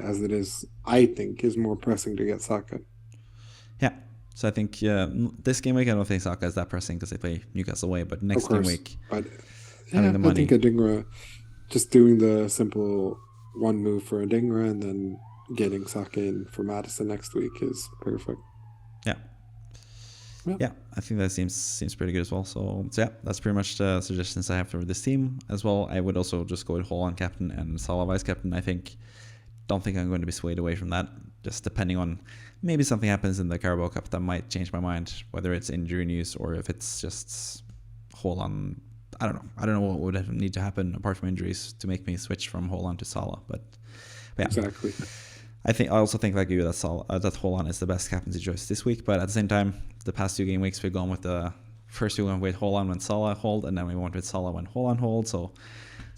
as it is. I think is more pressing to get Saka. Yeah. So I think this game week I don't think Saka is that pressing because they play Newcastle away. But next game week, having the money, I think Adingra, just doing the simple 1 move for Adingra and then getting Saka in for Madison next week is perfect. Yeah, I think that seems pretty good as well. So yeah, that's pretty much the suggestions I have for this team as well. I would also just go with Haaland captain and Salah vice captain. Don't think I'm going to be swayed away from that. Just depending on maybe something happens in the Carabao Cup that might change my mind, whether it's injury news or if it's just Haaland. I don't know what would need to happen apart from injuries to make me switch from Haaland to Salah. But yeah, exactly. I also think like you that Haaland is the best captaincy choice this week. But at the same time, the past 2 game weeks we've gone with the first 2 went with Haaland when Salah hold, and then we went with Salah when Haaland hold. So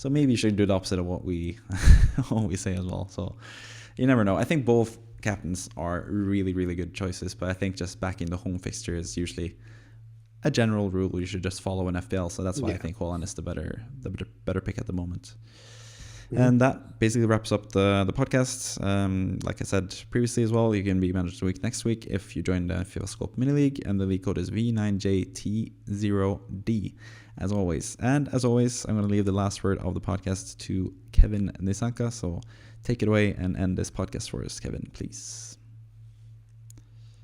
maybe you should do the opposite of what we what we say as well. So you never know. I think both captains are really, really good choices, but I think just backing the home fixture is usually a general rule you should just follow in FPL. So that's why Yeah. I think Haaland is the better pick at the moment. Mhm. And that basically wraps up the podcast. Like I said previously as well, you can be Manager of the Week next week if you join the FPL Scope Mini League, and the league code is V9JT0D, as always. And as always, I'm going to leave the last word of the podcast to Kevin Nisanka. So take it away and end this podcast for us, Kevin, please.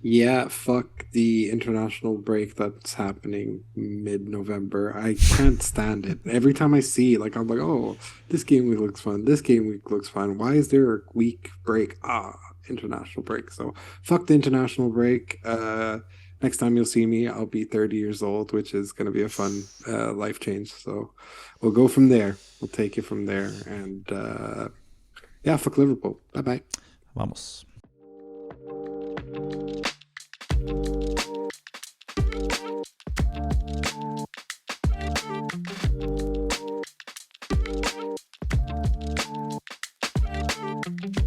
Yeah, fuck the international break that's happening mid-November. I can't stand it. Every time I see it, like I'm like, oh, this game week looks fun. This game week looks fun. Why is there a week break? International break. So fuck the international break. Next time you'll see me, I'll be 30 years old, which is gonna be a fun life change. So we'll go from there. We'll take it from there. And yeah, fuck Liverpool. Bye bye. Vamos.